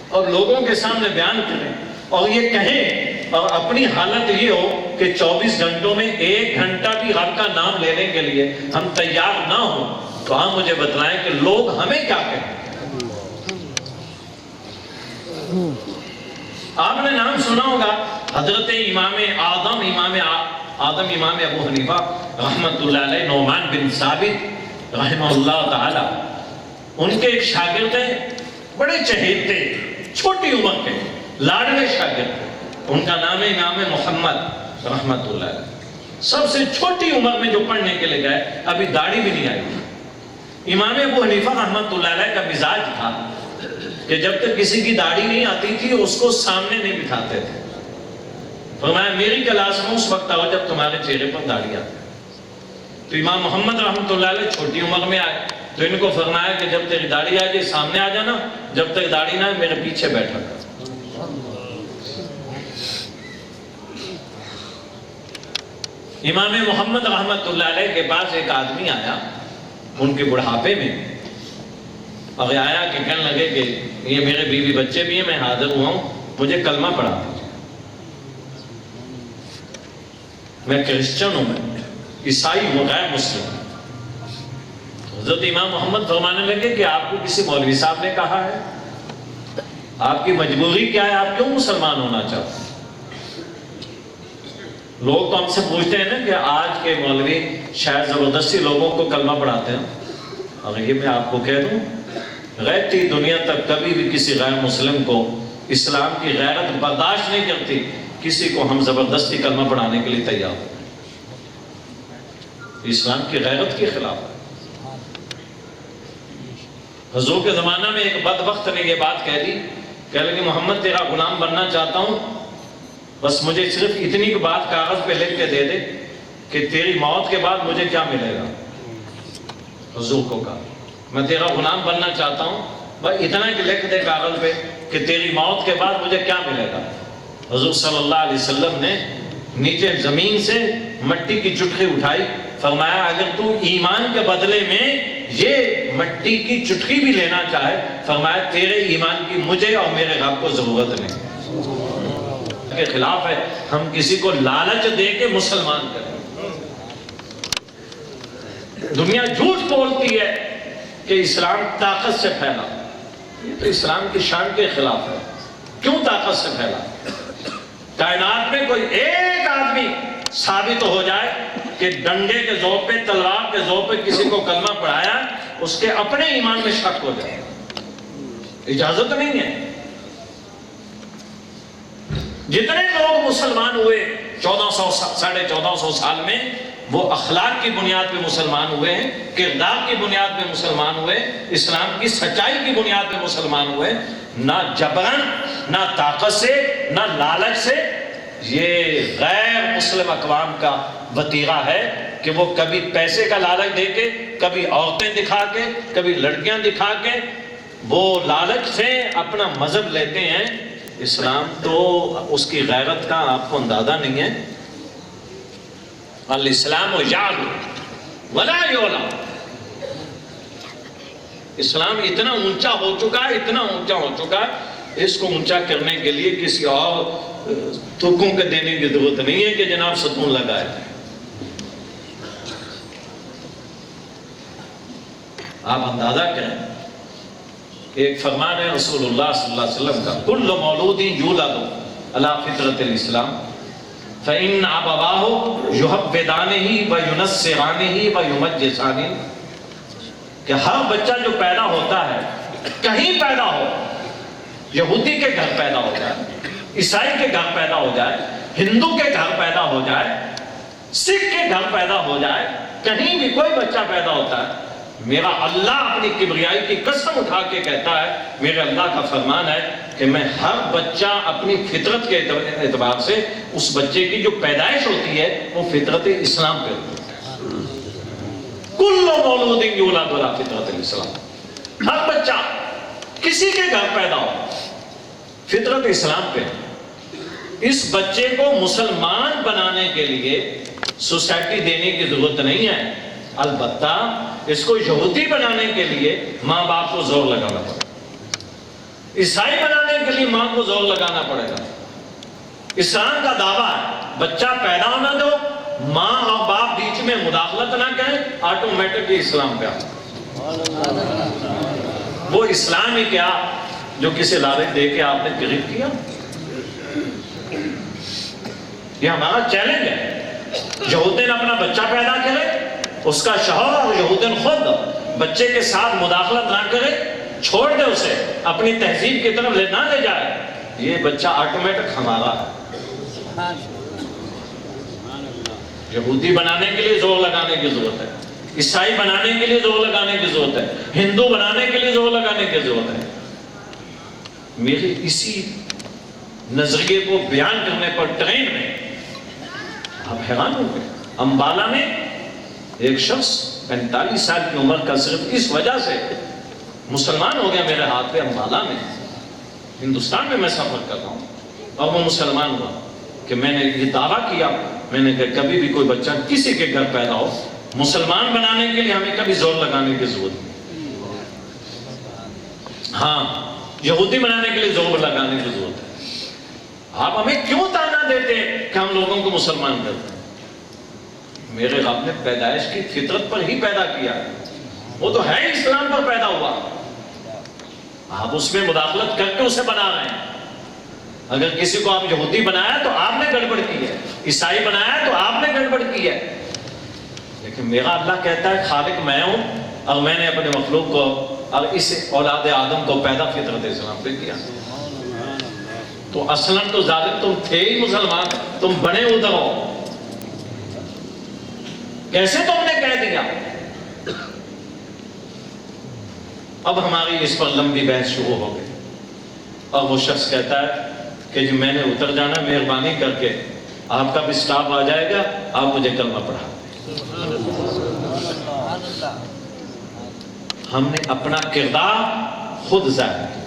اور لوگوں کے سامنے بیان کریں اور یہ کہیں، اور اپنی حالت یہ ہو کہ 24 گھنٹوں میں 1 گھنٹہ بھی رب کا نام لینے کے لیے ہم تیار نہ ہوں، تو آپ مجھے بتلائیں کہ لوگ ہمیں کیا کہیں۔ آپ نے نام سنا ہوگا حضرت امام ابو حنیفہ رحمت اللہ علیہ، نعمان بن ثابت رحمہ اللہ تعالی، ان کے ایک شاگرد ہیں، بڑے چہیتے، چھوٹی عمر کے لاڈلے شاگرد، ان کا نام ہے امام محمد رحمت اللہ علیہ۔ سب سے چھوٹی عمر میں جو پڑھنے کے لیے گئے، ابھی داڑھی بھی نہیں آئی۔ امام ابو حنیفہ رحمت اللہ علیہ کا مزاج تھا کہ جب تک کسی کی داڑھی نہیں آتی تھی اس کو سامنے نہیں بٹھاتے تھے، فرمایا میری کلاس میں اس وقت آؤ جب تمہارے چہرے پر داڑھی آتی۔ تو امام محمد رحمت اللہ علیہ چھوٹی عمر میں آئے تو ان کو فرمایا کہ جب تیری داڑھی آ جائے سامنے آ جانا، جب تک داڑھی نہ آئے میرے پیچھے بیٹھا کر۔ امام محمد رحمت اللہ علیہ کے پاس ایک آدمی آیا ان کے بڑھاپے میں، اور آیا کہ کہنے لگے کہ یہ میرے بیوی بچے بھی ہیں، میں حاضر ہوا ہوں، مجھے کلمہ پڑھا دیجیے، میں کرسچن ہوں، میں عیسائی ہوں، غیر مسلم۔ حضرت امام محمد فرمانے لگے کہ آپ کو کسی مولوی صاحب نے کہا ہے؟ آپ کی مجبوری کیا ہے؟ آپ کیوں مسلمان ہونا چاہتے ہیں؟ لوگ تو ہم سے پوچھتے ہیں نا کہ آج کے مولوی شاید زبردستی لوگوں کو کلمہ پڑھاتے ہیں، اور یہ میں آپ کو کہہ دوں غیرتی دنیا تک کبھی بھی کسی غیر مسلم کو اسلام کی غیرت برداشت نہیں کرتی، کسی کو ہم زبردستی کلمہ پڑھانے کے لیے تیار ہو، اسلام کی غیرت کے خلاف ہے۔ حضور کے زمانہ میں ایک بدبخت نے یہ بات کہہ دی، کہہ لگے محمد تیرا غلام بننا چاہتا ہوں، بس مجھے صرف اتنی بات کاغذ پہ لکھ کے دے دے کہ تیری موت کے بعد مجھے کیا ملے گا۔ حضور کو کہا میں تیرا غلام بننا چاہتا ہوں، بس اتنا کہ لکھ دے کاغذ پہ کہ تیری موت کے بعد مجھے کیا ملے گا۔ حضور صلی اللہ علیہ وسلم نے نیچے زمین سے مٹی کی چٹکی اٹھائی، فرمایا اگر تو ایمان کے بدلے میں یہ مٹی کی چٹکی بھی لینا چاہے، فرمایا تیرے ایمان کی مجھے اور میرے رب کو ضرورت نہیں۔ کے خلاف ہے ہم کسی کو لالچ دے کے مسلمان کریں۔ دنیا جھوٹ بولتی ہے کہ اسلام طاقت سے پھیلا، یہ تو اسلام کی شان کے خلاف ہے۔ کیوں طاقت سے پھیلا؟ کائنات میں کوئی ایک آدمی ثابت ہو جائے کہ ڈنڈے کے زور پہ، تلوار کے زور پہ کسی کو کلمہ پڑھایا، اس کے اپنے ایمان میں شک ہو جائے، اجازت نہیں ہے۔ جتنے لوگ مسلمان ہوئے 1400 سال میں، وہ اخلاق کی بنیاد پہ مسلمان ہوئے ہیں، کردار کی بنیاد پہ مسلمان ہوئے، اسلام کی سچائی کی بنیاد پہ مسلمان ہوئے، نہ جبرن، نہ طاقت سے، نہ لالچ سے، یہ غیر مسلم اقوام کا وتیرہ ہے کہ وہ کبھی پیسے کا لالچ دے کے، کبھی عورتیں دکھا کے، کبھی لڑکیاں دکھا کے وہ لالچ سے اپنا مذہب لیتے ہیں۔ اسلام تو اس کی غیرت کا آپ کو اندازہ نہیں ہے۔ الاسلام یعلو ولا یعلی، اسلام اتنا اونچا ہو چکا ہے، اتنا اونچا ہو چکا ہے، اس کو اونچا کرنے کے لیے کسی اور ترکوں کے دینے کی ضرورت نہیں ہے کہ جناب ستون لگائے۔ آپ اندازہ کریں، ایک فرمان ہے رسول اللہ صلی اللہ علیہ وسلم کا، کل مولود یولد علی فطرت الاسلام فإن أبواه يهودانه وينصرانه ويمجسانه، کہ ہر بچہ جو پیدا ہوتا ہے، کہیں پیدا ہو، یہودی کے گھر پیدا ہو جائے، عیسائی کے گھر پیدا ہو جائے، ہندو کے گھر پیدا ہو جائے، سکھ کے گھر پیدا ہو جائے، کہیں بھی کوئی بچہ پیدا ہوتا ہے، میرا اللہ اپنی کبریائی کی قسم اٹھا کے کہتا ہے، میرے اللہ کا فرمان ہے کہ میں ہر بچہ اپنی فطرت کے اعتبار سے، اس بچے کی جو پیدائش ہوتی ہے وہ فطرت اسلام پہ ہوتی ہے۔ کل مولود یولد علی فطرت الاسلام، ہر بچہ کسی کے گھر پیدا ہو فطرت اسلام پہ۔ اس بچے کو مسلمان بنانے کے لیے سوسائٹی دینے کی ضرورت نہیں ہے، البتہ اس کو یہودی بنانے کے لیے ماں باپ کو زور لگانا پڑے گا، عیسائی بنانے کے لیے ماں کو زور لگانا پڑے گا۔ اسلام کا دعویٰ ہے بچہ پیدا ہونا دو، ماں اور باپ بیچ میں مداخلت نہ کریں، آٹومیٹکلی اسلام پہ آ۔ وہ اسلام ہی کیا جو کسی لالچ دے کے آپ نے قریب کیا؟ یہ ہمارا چیلنج ہے۔ یہودین اپنا بچہ پیدا کرے، اس کا شوہر اور یہودین خود بچے کے ساتھ مداخلت نہ کرے، چھوڑ دے اسے، اپنی تہذیب کی طرف نہ لے جائے، یہ بچہ آٹومیٹک ہمارا ہے۔ یہودی بنانے کے لیے زور لگانے کی ضرورت ہے، عیسائی بنانے کے لیے زور لگانے کی ضرورت ہے، ہندو بنانے کے لیے زور لگانے کی ضرورت ہے۔ میری اسی نظریے کو بیان کرنے پر ٹرین میں آپ حیران ہو گئے۔ امبالہ میں ایک شخص 45 سال کی عمر کا صرف اس وجہ سے مسلمان ہو گیا میرے ہاتھ پہ، امبالہ میں، ہندوستان میں میں سفر کر رہا ہوں، اور وہ مسلمان ہوا کہ میں نے یہ دعویٰ کیا، میں نے کہا کبھی بھی کوئی بچہ کسی کے گھر پیدا ہو، مسلمان بنانے کے لیے ہمیں کبھی زور لگانے کی ضرورت نہیں، ہاں یہودی بنانے کے لیے زور لگانے کی ضرورت ہے۔ آپ ہمیں کیوں تانا دیتے کہ ہم لوگوں کو مسلمان کرتے ہیں؟ میرے رب نے پیدائش کی فطرت پر ہی پیدا کیا، وہ تو ہے اسلام پر پیدا ہوا، آپ اس میں مداخلت کر کے اسے بنا رہے ہیں۔ اگر کسی کو آپ یہودی بنایا تو آپ نے گڑبڑ کی ہے، عیسائی بنایا تو آپ نے گڑبڑ کی ہے، لیکن میرا اللہ کہتا ہے خالق میں ہوں، اور میں نے اپنے مخلوق کو اور اس اولاد آدم کو پیدا فطرت اسلام پہ کیا۔ تو اصلاً تو ظالم تم تھے ہی مسلمان، تم بنے ادھر ہو، کیسے تم نے کہہ دیا؟ اب ہماری اس پر لمبی بحث شروع ہو گئی، اور وہ شخص کہتا ہے کہ جی میں نے اتر جانا، مہربانی کر کے آپ کا بھی سٹاف آ جائے گا، آپ مجھے کلمہ پڑھا۔ ہم نے اپنا کردار خود ظاہر کیا،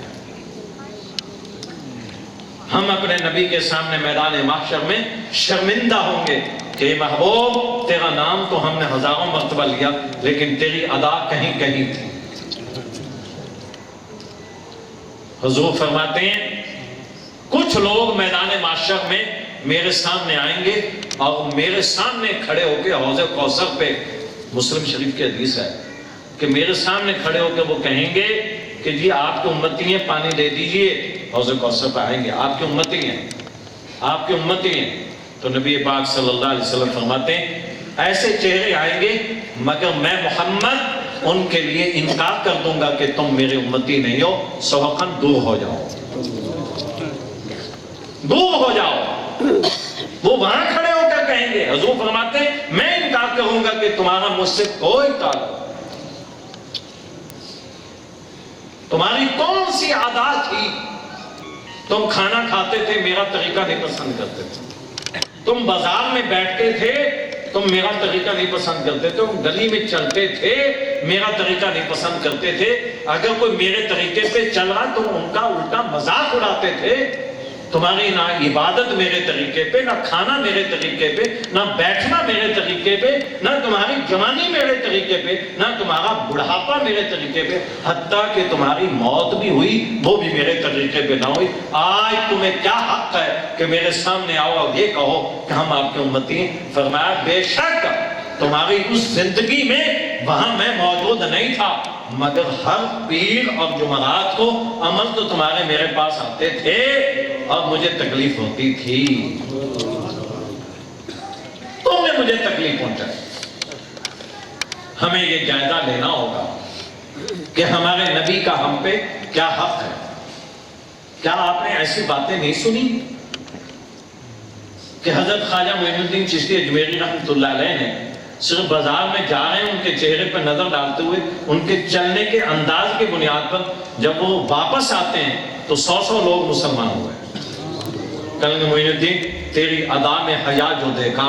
ہم اپنے نبی کے سامنے میدان محشر میں شرمندہ ہوں گے کہ محبوب تیرا نام تو ہم نے ہزاروں مرتبہ لیا، لیکن تیری ادا کہیں کہیں تھی۔ حضور فرماتے ہیں کچھ لوگ میدان محشر میں میرے سامنے آئیں گے، اور میرے سامنے کھڑے ہو کے حوض کوثر پہ، مسلم شریف کی حدیث ہے کہ میرے سامنے کھڑے ہو کے وہ کہیں گے کہ جی آپ کی امتی ہیں، پانی دے دیجئے۔ حوض کوثر پہ آئیں گے، آپ کی امتی ہیں، آپ کی امتی ہیں۔ تو نبی پاک صلی اللہ علیہ وسلم فرماتے ہیں ایسے چہرے آئیں گے مگر میں محمد ان کے لیے انکار کر دوں گا کہ تم میرے امتی نہیں ہو، سوقاً دور ہو جاؤ، دور ہو جاؤ۔ وہ وہاں کھڑے ہو کر کہیں گے، حضور فرماتے ہیں میں انکار کروں گا کہ تمہارا مجھ سے کوئی تعلق، تمہاری کون سی عادات تھی، تم کھانا کھاتے تھے میرا طریقہ نہیں پسند کرتے تھے، تم بازار میں بیٹھتے تھے، تم میرا طریقہ نہیں پسند کرتے تھے، تم گلی میں چلتے تھے، میرا طریقہ نہیں پسند کرتے تھے، اگر کوئی میرے طریقے پہ چل رہا تم ان کا الٹا مذاق اڑاتے تھے، تمہاری نہ عبادت میرے طریقے پہ، نہ کھانا میرے طریقے پہ، نہ بیٹھنا میرے طریقے پہ، نہ تمہاری جوانی میرے طریقے پہ، نہ تمہارا بڑھاپا میرے طریقے پہ، حتیٰ کہ تمہاری موت بھی ہوئی وہ بھی میرے طریقے پہ نہ ہوئی، آج تمہیں کیا حق ہے کہ میرے سامنے آؤ اور یہ کہو کہ ہم آپ کے امتی ہیں؟ فرمایا بے شک تمہاری اس زندگی میں وہاں میں موجود نہیں تھا، مگر ہر پیر اور جمعرات کو عمل تو تمہارے میرے پاس آتے تھے اور مجھے تکلیف ہوتی تھی، تم نے مجھے تکلیف پہنچائی۔ ہمیں یہ جائزہ لینا ہوگا کہ ہمارے نبی کا ہم پہ کیا حق ہے۔ کیا آپ نے ایسی باتیں نہیں سنی کہ حضرت خواجہ معین الدین چشتی اجمیری رحمۃ اللہ علیہ نے صرف بازار میں جا رہے ہیں ان کے چہرے پر نظر ڈالتے ہوئے ان کے چلنے کے انداز کی بنیاد پر جب وہ واپس آتے ہیں تو 100 لوگ مسلمان ہوئے۔ کہنے معین الدین تیری ادا میں حیا جو دیکھا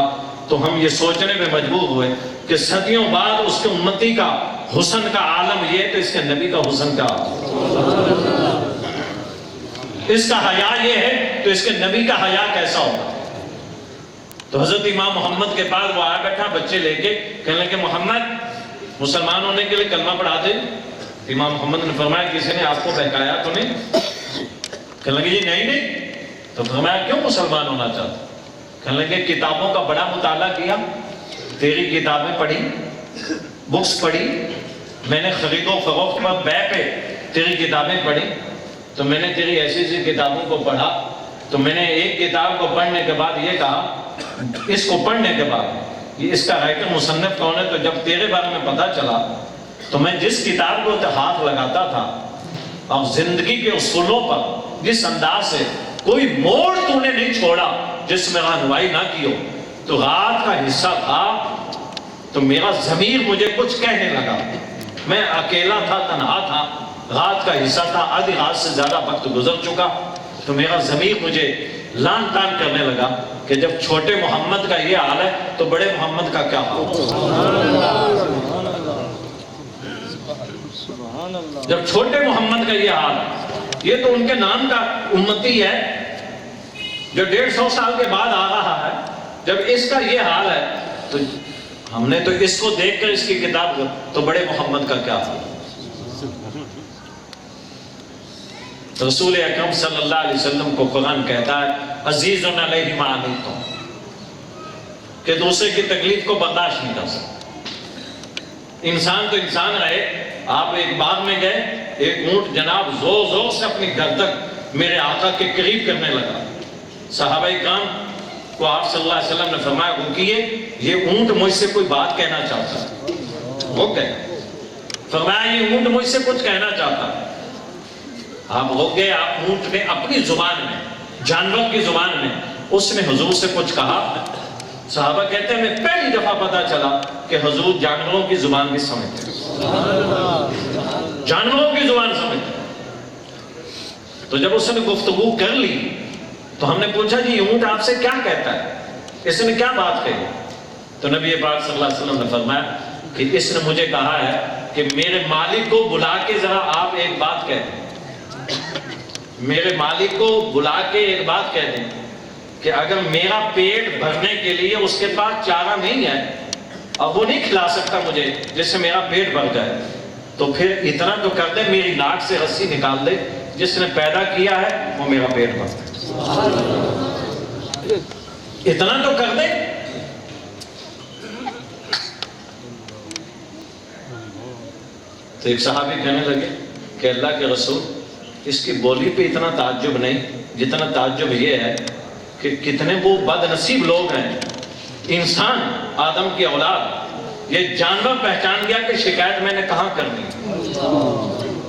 تو ہم یہ سوچنے میں مجبور ہوئے کہ صدیوں بعد اس کے امتی کا حسن کا عالم یہ تو اس کے نبی کا حسن کا اس کا حیا یہ ہے تو اس کے نبی کا حیا کیسا ہوگا۔ تو حضرت امام محمد کے پاس وہ آیا بیٹھا بچے لے کے، کہنے لگے محمد مسلمان ہونے کے لیے کلمہ پڑھا دے۔ امام محمد نے فرمایا کسی نے آپ کو بہکایا تو نہیں؟ کہنے لگے جی نہیں۔ تو فرمایا کیوں مسلمان ہونا چاہتا؟ کہنے لگے کتابوں کا بڑا مطالعہ کیا، تیری کتابیں پڑھی، بکس پڑھی، میں نے خرید و فروخت پر بے پہ تیری کتابیں پڑھی، تو میں نے تیری ایسی کتابوں کو پڑھا، تو میں نے ایک کتاب کو پڑھنے کے بعد یہ کہا، اس کو پڑھنے کے بعد یہ اس کا رائٹر مصنف کون ہے، تو جب تیرے بارے میں پتا چلا تو میں جس کتاب کو ہاتھ لگاتا تھا اور زندگی کے اصولوں پر جس انداز سے کوئی موڑ تو نے نہیں چھوڑا جس میں رہنمائی نہ کی ہو، تو رات کا حصہ تھا تو میرا ضمیر مجھے کچھ کہنے لگا، میں اکیلا تھا، تنہا تھا، رات کا حصہ تھا، آدھی رات سے زیادہ وقت گزر چکا، تو میرا ضمیر مجھے لان تان کرنے لگا کہ جب چھوٹے محمد کا یہ حال ہے تو بڑے محمد کا کیا حال ہے۔ جب چھوٹے محمد کا یہ حال ہے، یہ تو ان کے نام کا امتی ہے جو 150 سال کے بعد آ رہا ہے، جب اس کا یہ حال ہے تو ہم نے تو اس کو دیکھ کر اس کی کتاب تو بڑے محمد کا کیا حال ہے۔ رسول اکرم صلی اللہ علیہ وسلم کو قرآن کہتا ہے عزیز علیہ ما عنتم، کہ دوسرے کی تکلیف کو برداشت نہیں کر سکتا۔ انسان تو انسان رہے، آپ ایک باغ میں گئے، ایک اونٹ جناب زور زور سے اپنی گردن میرے آقا کے قریب کرنے لگا، صحابہ کرام کو آپ صلی اللہ علیہ وسلم نے فرمایا رکیے، یہ اونٹ مجھ سے کوئی بات کہنا چاہتا ہے۔ وہ کہے فرمایا یہ اونٹ مجھ سے کچھ کہنا چاہتا ہے۔ آپ ہو گئے، آپ اونٹ نے اپنی زبان میں، جانور کی زبان میں اس نے حضور سے کچھ کہا۔ صحابہ کہتے ہیں ہمیں پہلی دفعہ پتا چلا کہ حضور جانوروں کی زبان بھی سمجھتے ہیں، جانوروں کی زبان سمجھتے ہیں۔ تو جب اس نے گفتگو کر لی تو ہم نے پوچھا جی یہ اونٹ آپ سے کیا کہتا ہے، اس نے کیا بات کہی؟ تو نبی پاک صلی اللہ علیہ وسلم نے فرمایا کہ اس نے مجھے کہا ہے کہ میرے مالک کو بلا کے ذرا آپ ایک بات کہہ دیں، میرے مالک کو بلا کے ایک بات کہہ دیں کہ اگر میرا پیٹ بھرنے کے لیے اس کے پاس چارہ نہیں ہے اور وہ نہیں کھلا سکتا مجھے جس سے میرا پیٹ بھر جائے، تو پھر اتنا تو کر دے میری ناک سے رسی نکال دے، جس نے پیدا کیا ہے وہ میرا پیٹ بھر دے، اتنا تو کر دے۔ تو ایک صحابی کہنے لگے کہ اللہ کے رسول اس کی بولی پہ اتنا تعجب نہیں، جتنا تعجب یہ ہے کہ کتنے وہ بد نصیب لوگ ہیں، انسان آدم کی اولاد، یہ جانور پہچان گیا کہ شکایت میں نے کہاں کرنی۔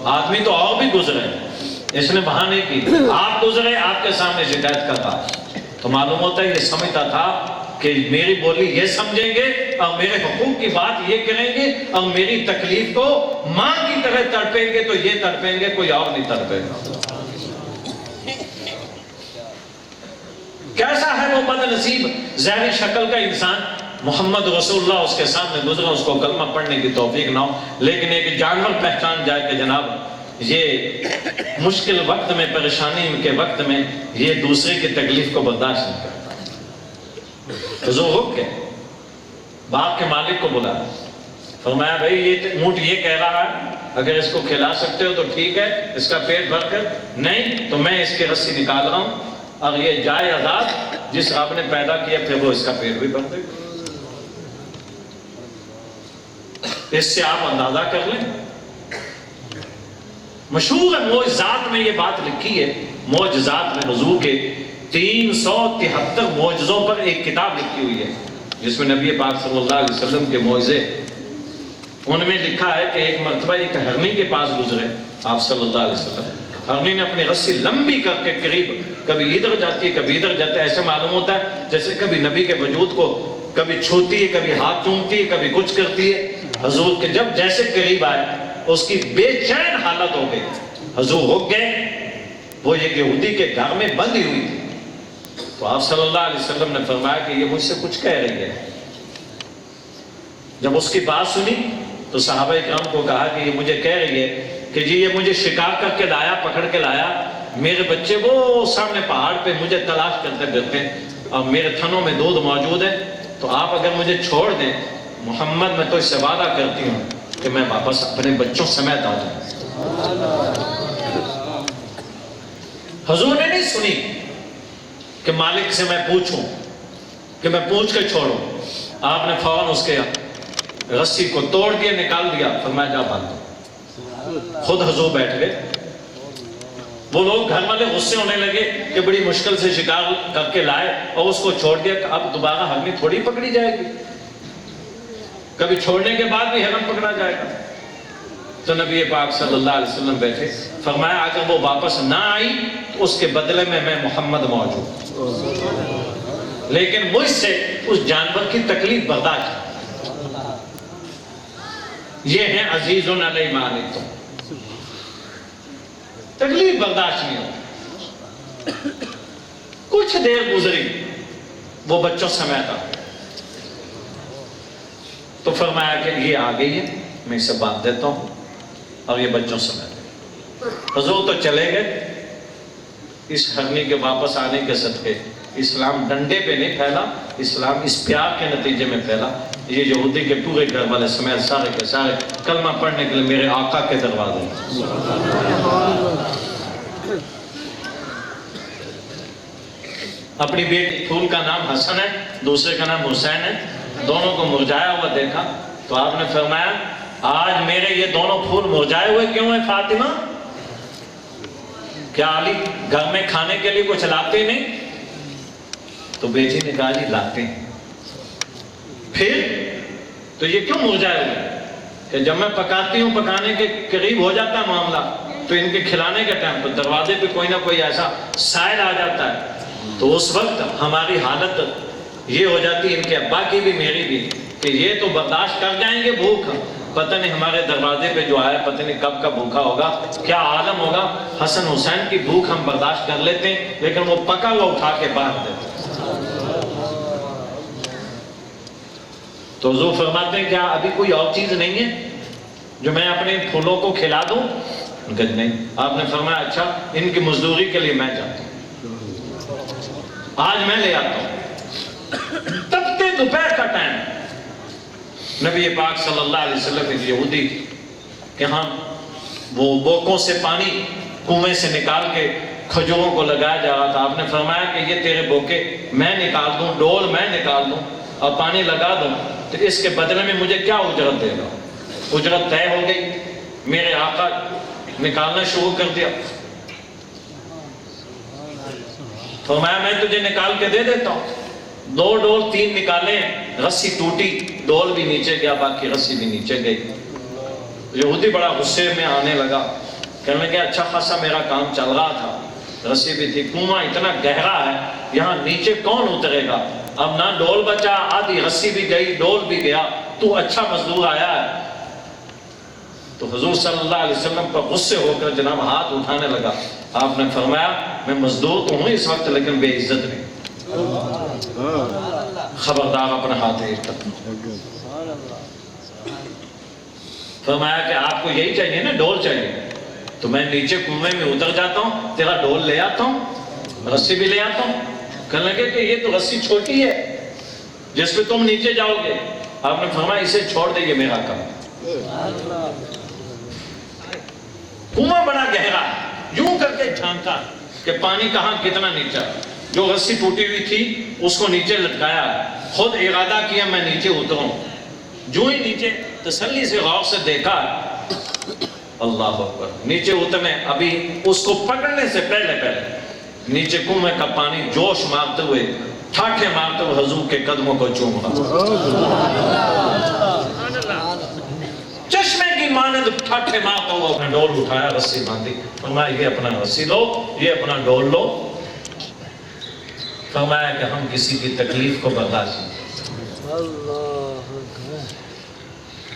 آدمی تو اور بھی گزرے، اس نے وہاں نہیں کی، آپ گزرے، آپ کے سامنے شکایت کرتا، تو معلوم ہوتا ہے یہ سمجھتا تھا کہ میری بولی یہ سمجھیں گے اور میرے حقوق کی بات یہ کریں گے اور میری تکلیف کو ماں کی طرح تڑپیں گے تو یہ تڑپیں گے، کوئی اور نہیں تڑپے گا۔ کیسا ہے وہ بد نصیب ظاہری شکل کا انسان، محمد رسول اللہ اس کے سامنے گزرا، اس کو کلمہ پڑھنے کی توفیق نہ ہو، لیکن ایک جانور پہچان جائے کہ جناب یہ مشکل وقت میں، پریشانی کے وقت میں یہ دوسرے کی تکلیف کو برداشت نہیں کرتا۔ حضور رک گئے، باغ کے مالک کو بلا، فرمایا بھائی یہ اونٹ یہ کہہ رہا ہے، اگر اس کو کھلا سکتے ہو تو ٹھیک ہے، اس کا پیٹ بھر کر، نہیں تو میں اس کی رسی نکال رہا ہوں اور یہ جائے آزاد جس آپ نے پیدا کیا، پھر وہ اس کا پیٹ بھی بھر دے گا۔ اس سے آپ اندازہ کر لیں، مشہور ہے معجزات میں یہ بات لکھی ہے، معجزات میں حضور کے 373 معجزوں پر ایک کتاب لکھی ہوئی ہے جس میں نبی پاک صلی اللہ علیہ وسلم کے معجزے، ان میں لکھا ہے کہ ایک مرتبہ ایک ہرنی کے پاس گزرے آپ صلی اللہ علیہ وسلم، ہرنی نے اپنی رسی لمبی کر کے قریب کبھی ادھر جاتی ہے کبھی ادھر جاتا ہے، ایسے معلوم ہوتا ہے جیسے کبھی نبی کے وجود کو کبھی چھوتی ہے کبھی ہاتھ چومتی ہے کبھی کچھ کرتی ہے۔ حضور کے جب جیسے قریب آئے اس کی بے چین حالت ہو گئی، حضور رک گئے، وہ ایک یہودی کے گھر میں بندھی ہوئی تھی، تو آپ صلی اللہ علیہ وسلم نے فرمایا کہ یہ مجھ سے کچھ کہہ رہی ہے۔ جب اس کی بات سنی تو صحابہ کرام کو کہا کہ یہ مجھے کہہ رہی ہے کہ جی یہ مجھے شکار کر کے لایا، پکڑ کے لایا، میرے بچے وہ سامنے پہاڑ پہ مجھے تلاش کرتے پھرتے ہیں اور میرے تھنوں میں دودھ موجود ہے، تو آپ اگر مجھے چھوڑ دیں محمد میں تو اس سے وعدہ کرتی ہوں کہ میں واپس اپنے بچوں سمیت آ جاؤں۔ حضور نے نہیں سنی کہ مالک سے میں پوچھوں کہ میں پوچھ کے چھوڑوں، آپ نے فوراً اس کے رسی کو توڑ دیا، نکال دیا، فرمایا جا باندھو۔ خود حضور بیٹھ گئے، وہ لوگ گھر والے غصے ہونے لگے کہ بڑی مشکل سے شکار کر کے لائے اور اس کو چھوڑ دیا، کہ اب دوبارہ ہرنی تھوڑی پکڑی جائے گی، کبھی چھوڑنے کے بعد بھی ہرن پکڑا جائے گا۔ تو نبی پاک صلی اللہ علیہ وسلم بیٹھے، فرمایا اگر وہ واپس نہ آئی تو اس کے بدلے میں محمد موجود، لیکن مجھ سے اس جانور کی تکلیف برداشت۔ یہ ہیں عزیز علیہ ما عنتم، تکلیف برداشت نہیں ہوتی۔ کچھ دیر گزری، وہ بچوں سمیت آ گئے، تو فرمایا کہ یہ آ گئی ہے، میں اسے باندھ دیتا ہوں اور یہ بچوں سمیت۔ حضور تو چلے گئے، اس ہرنی کے واپس آنے کے صدقے اسلام ڈنڈے پہ نہیں پھیلا، اسلام اس پیار کے نتیجے میں پھیلا۔ یہ یہودی کے پورے گھر والے سمیت سارے کے سارے کلمہ پڑھنے کے لیے میرے آقا کے دروازے۔ اپنی بیٹی پھول کا نام حسن ہے، دوسرے کا نام حسین ہے، دونوں کو مرجھایا ہوا دیکھا تو آپ نے فرمایا آج میرے یہ دونوں پھول مرجھائے ہوئے کیوں ہیں فاطمہ؟ کیا علی گھر میں کھانے کے لیے کچھ لاتے نہیں؟ تو بیٹی نے کہا جی لاتے ہیں۔ پھر تو یہ کیوں مرجھائے ہوئے؟ کہ جب میں پکاتی ہوں، پکانے کے قریب ہو جاتا ہے معاملہ، تو ان کے کھلانے کے ٹائم پر دروازے پہ کوئی نہ کوئی ایسا سائل آ جاتا ہے، تو اس وقت ہماری حالت یہ ہو جاتی ہے، ان کے ابا کی بھی میری بھی، کہ یہ تو برداشت کر جائیں گے بھوک، پتہ نہیں ہمارے دروازے پہ جو آیا پتہ نہیں کب کا بھوکا ہوگا، کیا عالم ہوگا۔ حسن حسین کی بھوک ہم برداشت کر لیتے ہیں، لیکن وہ پکا ہوا اٹھا کے باندھ دیتے۔ تو حضور فرماتے ہیں کیا ابھی کوئی اور چیز نہیں ہے جو میں اپنے پھولوں کو کھلا دوں؟ نہیں۔ آپ نے فرمایا اچھا ان کی مزدوری کے لیے میں جاتا ہوں، آج میں لے آتا ہوں۔ تپتے دوپہر کا ٹائم، نبی پاک صلی اللہ علیہ وسلم ایک یہودی کہ ہاں وہ بوکوں سے پانی کنویں سے نکال کے کھجوروں کو لگایا جا رہا تھا۔ آپ نے فرمایا کہ یہ تیرے بوکے میں نکال دوں، ڈول میں نکال دوں اور پانی لگا دوں، تو اس کے بدلے میں مجھے کیا اجرت دے گا؟ اجرت طے ہو گئی۔ میرے آقا نکالنا شروع کر دیا، فرمایا میں تجھے نکال کے دے دیتا ہوں۔ 2 ڈول 3 نکالے، رسی ٹوٹی، ڈول بھی نیچے گیا، باقی رسی بھی نیچے گئی۔ یہودی بڑا غصے میں آنے لگا، کہنے لگا اچھا خاصا میرا کام چل رہا تھا، رسی بھی تھی، کنواں اتنا گہرا ہے، یہاں نیچے کون اترے گا؟ اب نہ ڈول بچا، آدھی رسی بھی گئی، ڈول بھی گیا، تو اچھا مزدور آیا ہے۔ تو حضور صلی اللہ علیہ وسلم پر غصے ہو کر جناب ہاتھ اٹھانے لگا۔ آپ نے فرمایا میں مزدور تو ہوں اس وقت لیکن بے عزت نہیں۔ خبردار اپنا ہاتھ ایک تک. فرمایا کہ آپ کو یہی چاہیے نا، ڈول چاہیے، تو میں نیچے کنویں میں اتر جاتا ہوں، تیرا ڈول لے آتا ہوں، رسی بھی لے آتا ہوں. کہنے لگے کہ یہ تو رسی چھوٹی ہے جس پہ تم نیچے جاؤ گے. آپ نے فرمایا اسے چھوڑ دے، یہ میرا کام. کنواں بڑا گہرا، یوں کر کے جھانکا کہ پانی کہاں کتنا نیچا. جو رسی ٹوٹی ہوئی تھی اس کو نیچے لٹکایا، خود ارادہ کیا میں نیچے اتروں. جو ہی نیچے تسلی سے غور سے دیکھا، اللہ اکبر، نیچے اترنے ابھی اس کو پکڑنے سے پہلے نیچے کنویں کا پانی جوش مارتے ہوئے، ٹھاٹھے مارتے ہوئے حضور کے قدموں کو چوم رہا. چشمے کی مانند ٹھاٹھے مارتا ہوا اپنا ڈول اٹھایا، رسی باندھی. فرمایا یہ اپنا رسی لو، یہ اپنا ڈول لو. فرمایا کہ ہم کسی کی تکلیف کو برداشت نہیں.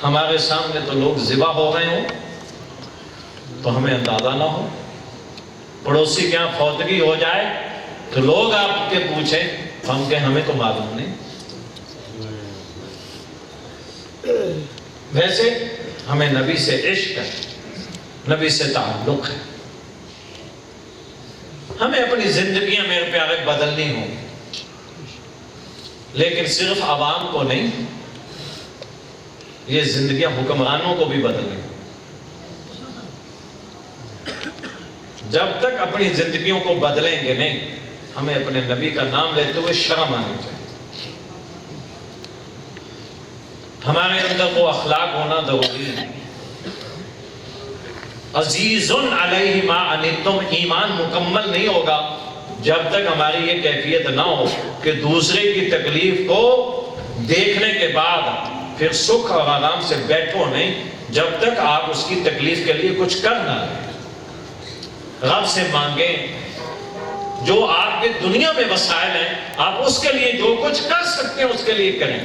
ہمارے سامنے تو لوگ ذبح ہو رہے ہوں تو ہمیں اندازہ نہ ہو. پڑوسی کے یہاں فوتگی ہو جائے تو لوگ آپ کے پوچھیں، ہم کہ ہمیں تو معلوم نہیں. ویسے ہمیں نبی سے عشق ہے، نبی سے تعلق ہے. ہمیں اپنی زندگیاں میرے پیارے بدلنی ہوں، لیکن صرف عوام کو نہیں، یہ زندگیاں حکمرانوں کو بھی بدلنی. جب تک اپنی زندگیوں کو بدلیں گے نہیں، ہمیں اپنے نبی کا نام لیتے ہوئے شرم آنی چاہیے. ہمارے اندر وہ اخلاق ہونا ضروری ہے. عزیز علیہ ما عنتم، ایمان مکمل نہیں ہوگا جب تک ہماری یہ کیفیت نہ ہو کہ دوسرے کی تکلیف کو دیکھنے کے بعد پھر سکھ اور آرام سے بیٹھو نہیں، جب تک آپ اس کی تکلیف کے لیے کچھ کر نہ لیں. رب سے مانگیں، جو آپ کے دنیا میں وسائل ہیں آپ اس کے لیے جو کچھ کر سکتے ہیں اس کے لیے کریں.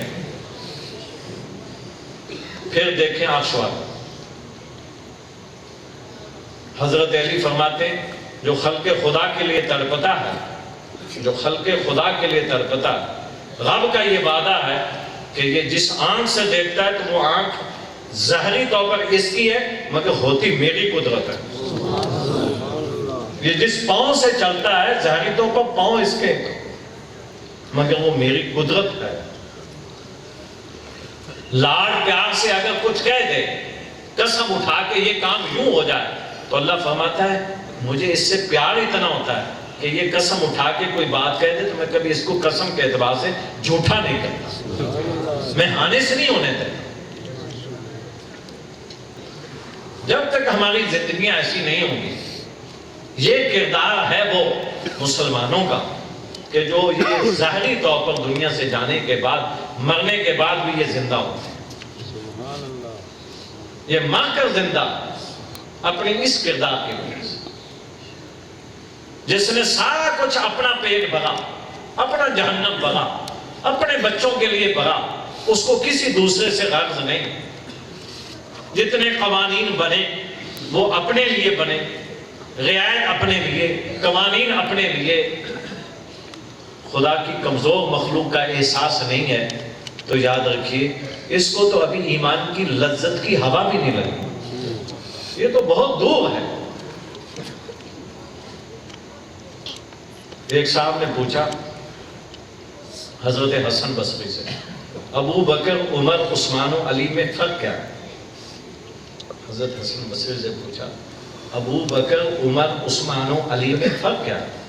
پھر دیکھیں عاشور. حضرت علی فرماتے ہیں جو خلق خدا کے لیے تڑپتا ہے، جو خلق خدا کے لیے تڑپتا ہے، رب کا یہ وعدہ ہے کہ یہ جس آنکھ سے دیکھتا ہے تو وہ آنکھ ظاہری طور پر اس کی ہے مگر ہوتی میری قدرت ہے. یہ جس پاؤں سے چلتا ہے ظاہری طور پر پاؤں اس کے مگر وہ میری قدرت ہے. لاڈ پیار سے اگر کچھ کہہ دے، قسم اٹھا کے یہ کام یوں ہو جائے، تو اللہ فرماتا ہے مجھے اس سے پیار اتنا ہوتا ہے کہ یہ قسم اٹھا کے کوئی بات کہہ دے تو میں کبھی اس کو قسم کے اعتبار سے جھوٹا نہیں کرتا، میں ہانے سے نہیں ہونے دیتا. جب تک ہماری زندگیاں ایسی نہیں ہوں گی، یہ کردار ہے وہ مسلمانوں کا کہ جو یہ ظاہری طور پر دنیا سے جانے کے بعد، مرنے کے بعد بھی یہ زندہ ہوتے ہیں. یہ مر کر زندہ اپنی اس کردار کی وجہ سے، جس نے سارا کچھ اپنا پیٹ بھرا، اپنا جہنم بھرا، اپنے بچوں کے لیے بھرا، اس کو کسی دوسرے سے غرض نہیں. جتنے قوانین بنے وہ اپنے لیے بنے، رعایت اپنے لیے، قوانین اپنے لیے. خدا کی کمزور مخلوق کا احساس نہیں ہے تو یاد رکھیے اس کو تو ابھی ایمان کی لذت کی ہوا بھی نہیں لگی، یہ تو بہت دور ہے. ایک صاحب نے پوچھا حضرت حسن بصری سے، ابو بکر، عمر، عثمان و علی میں فرق کیا ہے؟ حضرت حسن بصری سے پوچھا ابو بکر، عمر، عثمان و علی میں فرق کیا ہے؟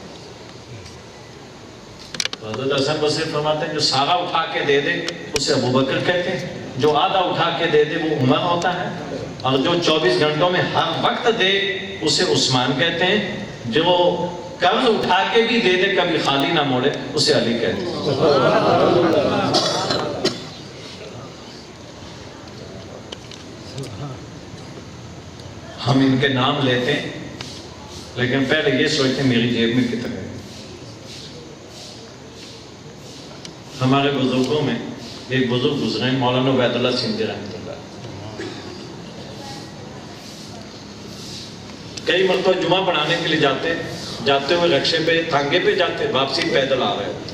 حضرت حسن بصری فرماتے ہیں جو سارا اٹھا کے دے دے اسے ابو بکر کہتے ہیں، جو آدھا اٹھا کے دے دے وہ عمر ہوتا ہے، اور جو 24 گھنٹوں میں ہر وقت دے اسے عثمان کہتے ہیں، جو قرض اٹھا کے بھی دے دے کبھی خالی نہ موڑے اسے علی کہتے ہیں. ہم ان کے نام لیتے ہیں لیکن پہلے یہ سوچتے ہیں میری جیب میں کتنے. ہمارے بزرگوں میں ایک بزرگ گزرے ہیں مولانا عبید اللہ سندھی رحمۃ اللہ. کئی مرتبہ جمعہ پڑھانے کے لیے جاتے ہوئے رکشے پہ، تانگے پہ جاتے، واپسی پیدل آ رہے ہوتے.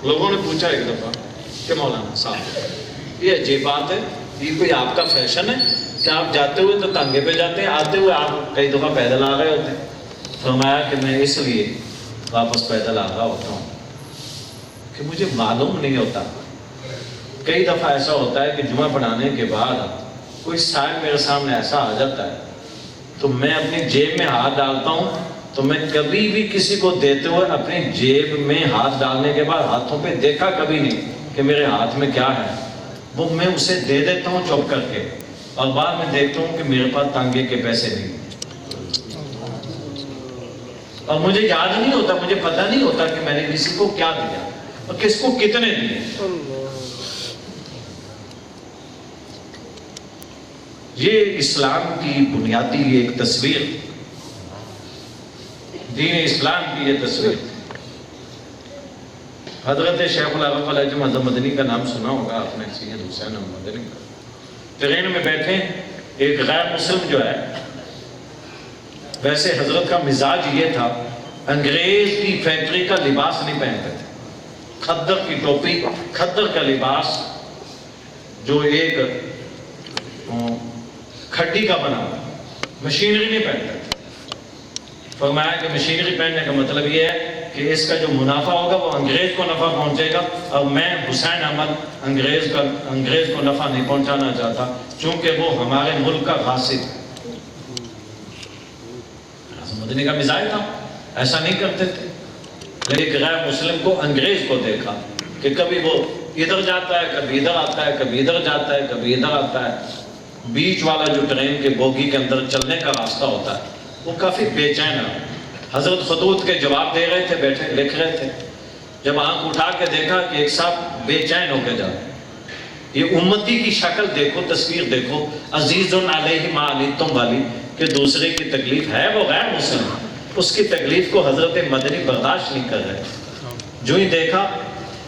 لوگوں نے پوچھا ایک دفعہ کہ مولانا صاحب یہ عجیب بات ہے، یہ کوئی آپ کا فیشن ہے کہ آپ جاتے ہوئے تو ٹانگے پہ جاتے ہیں، آتے ہوئے آپ کئی دفعہ پیدل آ رہے ہوتے ہیں؟ فرمایا کہ میں اس لیے واپس پیدل آ رہا ہوتا ہوں کہ مجھے معلوم نہیں ہوتا. کئی دفعہ ایسا ہوتا ہے کہ جمعہ پڑھانے کے بعد کوئی سائل میرے سامنے ایسا آ جاتا ہے تو میں اپنی جیب میں ہاتھ ڈالتا ہوں، تو میں کبھی بھی کسی کو دیتے ہوئے اپنی جیب میں ہاتھ ڈالنے کے بعد ہاتھوں پہ دیکھا کبھی نہیں کہ میرے ہاتھ میں کیا ہے. وہ میں اسے دے دیتا ہوں چپ کر کے، اور بعد میں دیکھتا ہوں کہ میرے پاس تانگے کے پیسے نہیں، اور مجھے یاد نہیں ہوتا، مجھے پتہ نہیں ہوتا کہ میں نے کسی کو کیا دیا اور کس کو کتنے دیے. یہ اسلام کی بنیادی ایک تصویر، دین اسلام کی یہ تصویر. حضرت شیخ العرب علیہ حضرت مدنی کا نام سنا ہوگا آپ نے، سید حسین مدنی کا. ٹرین میں بیٹھے ایک غیر مسلم جو ہے، ویسے حضرت کا مزاج یہ تھا انگریز کی فیکٹری کا لباس نہیں پہنتے تھے، کھدر کی ٹوپی، کھدر کا لباس جو ایک کھڈی کا بنا، مشینری نہیں پہنتے تھے. فرمایا کہ مشینری پہننے کا مطلب یہ ہے کہ اس کا جو منافع ہوگا وہ انگریز کو نفع پہنچے گا، اور میں حسین احمد انگریز کو نفع نہیں پہنچانا چاہتا چونکہ وہ ہمارے ملک کا غاصب ہے. مدنی کا مزاج تھا، ایسا نہیں کرتے تھے. لیکن غیر مسلم کو انگریز کو دیکھا کہ کبھی وہ ادھر جاتا ہے، کبھی ادھر آتا ہے، کبھی ادھر جاتا ہے، کبھی ادھر آتا ہے. بیچ والا جو ٹرین کے بوگی کے اندر چلنے کا راستہ ہوتا ہے وہ کافی بے چین ہے. حضرت خطوط کے جواب دے رہے تھے، بیٹھے لکھ رہے تھے. جب آنکھ اٹھا کے دیکھا کہ ایک صاحب بے چین ہو کے جا رہے. یہ امتی کی شکل دیکھو، تصویر دیکھو، عزیز علیہ ما عنتم والی، کہ دوسرے کی تکلیف ہے، وہ غیر مسلم، اس کی تکلیف کو حضرت مدنی برداشت نہیں کر رہے. جو ہی دیکھا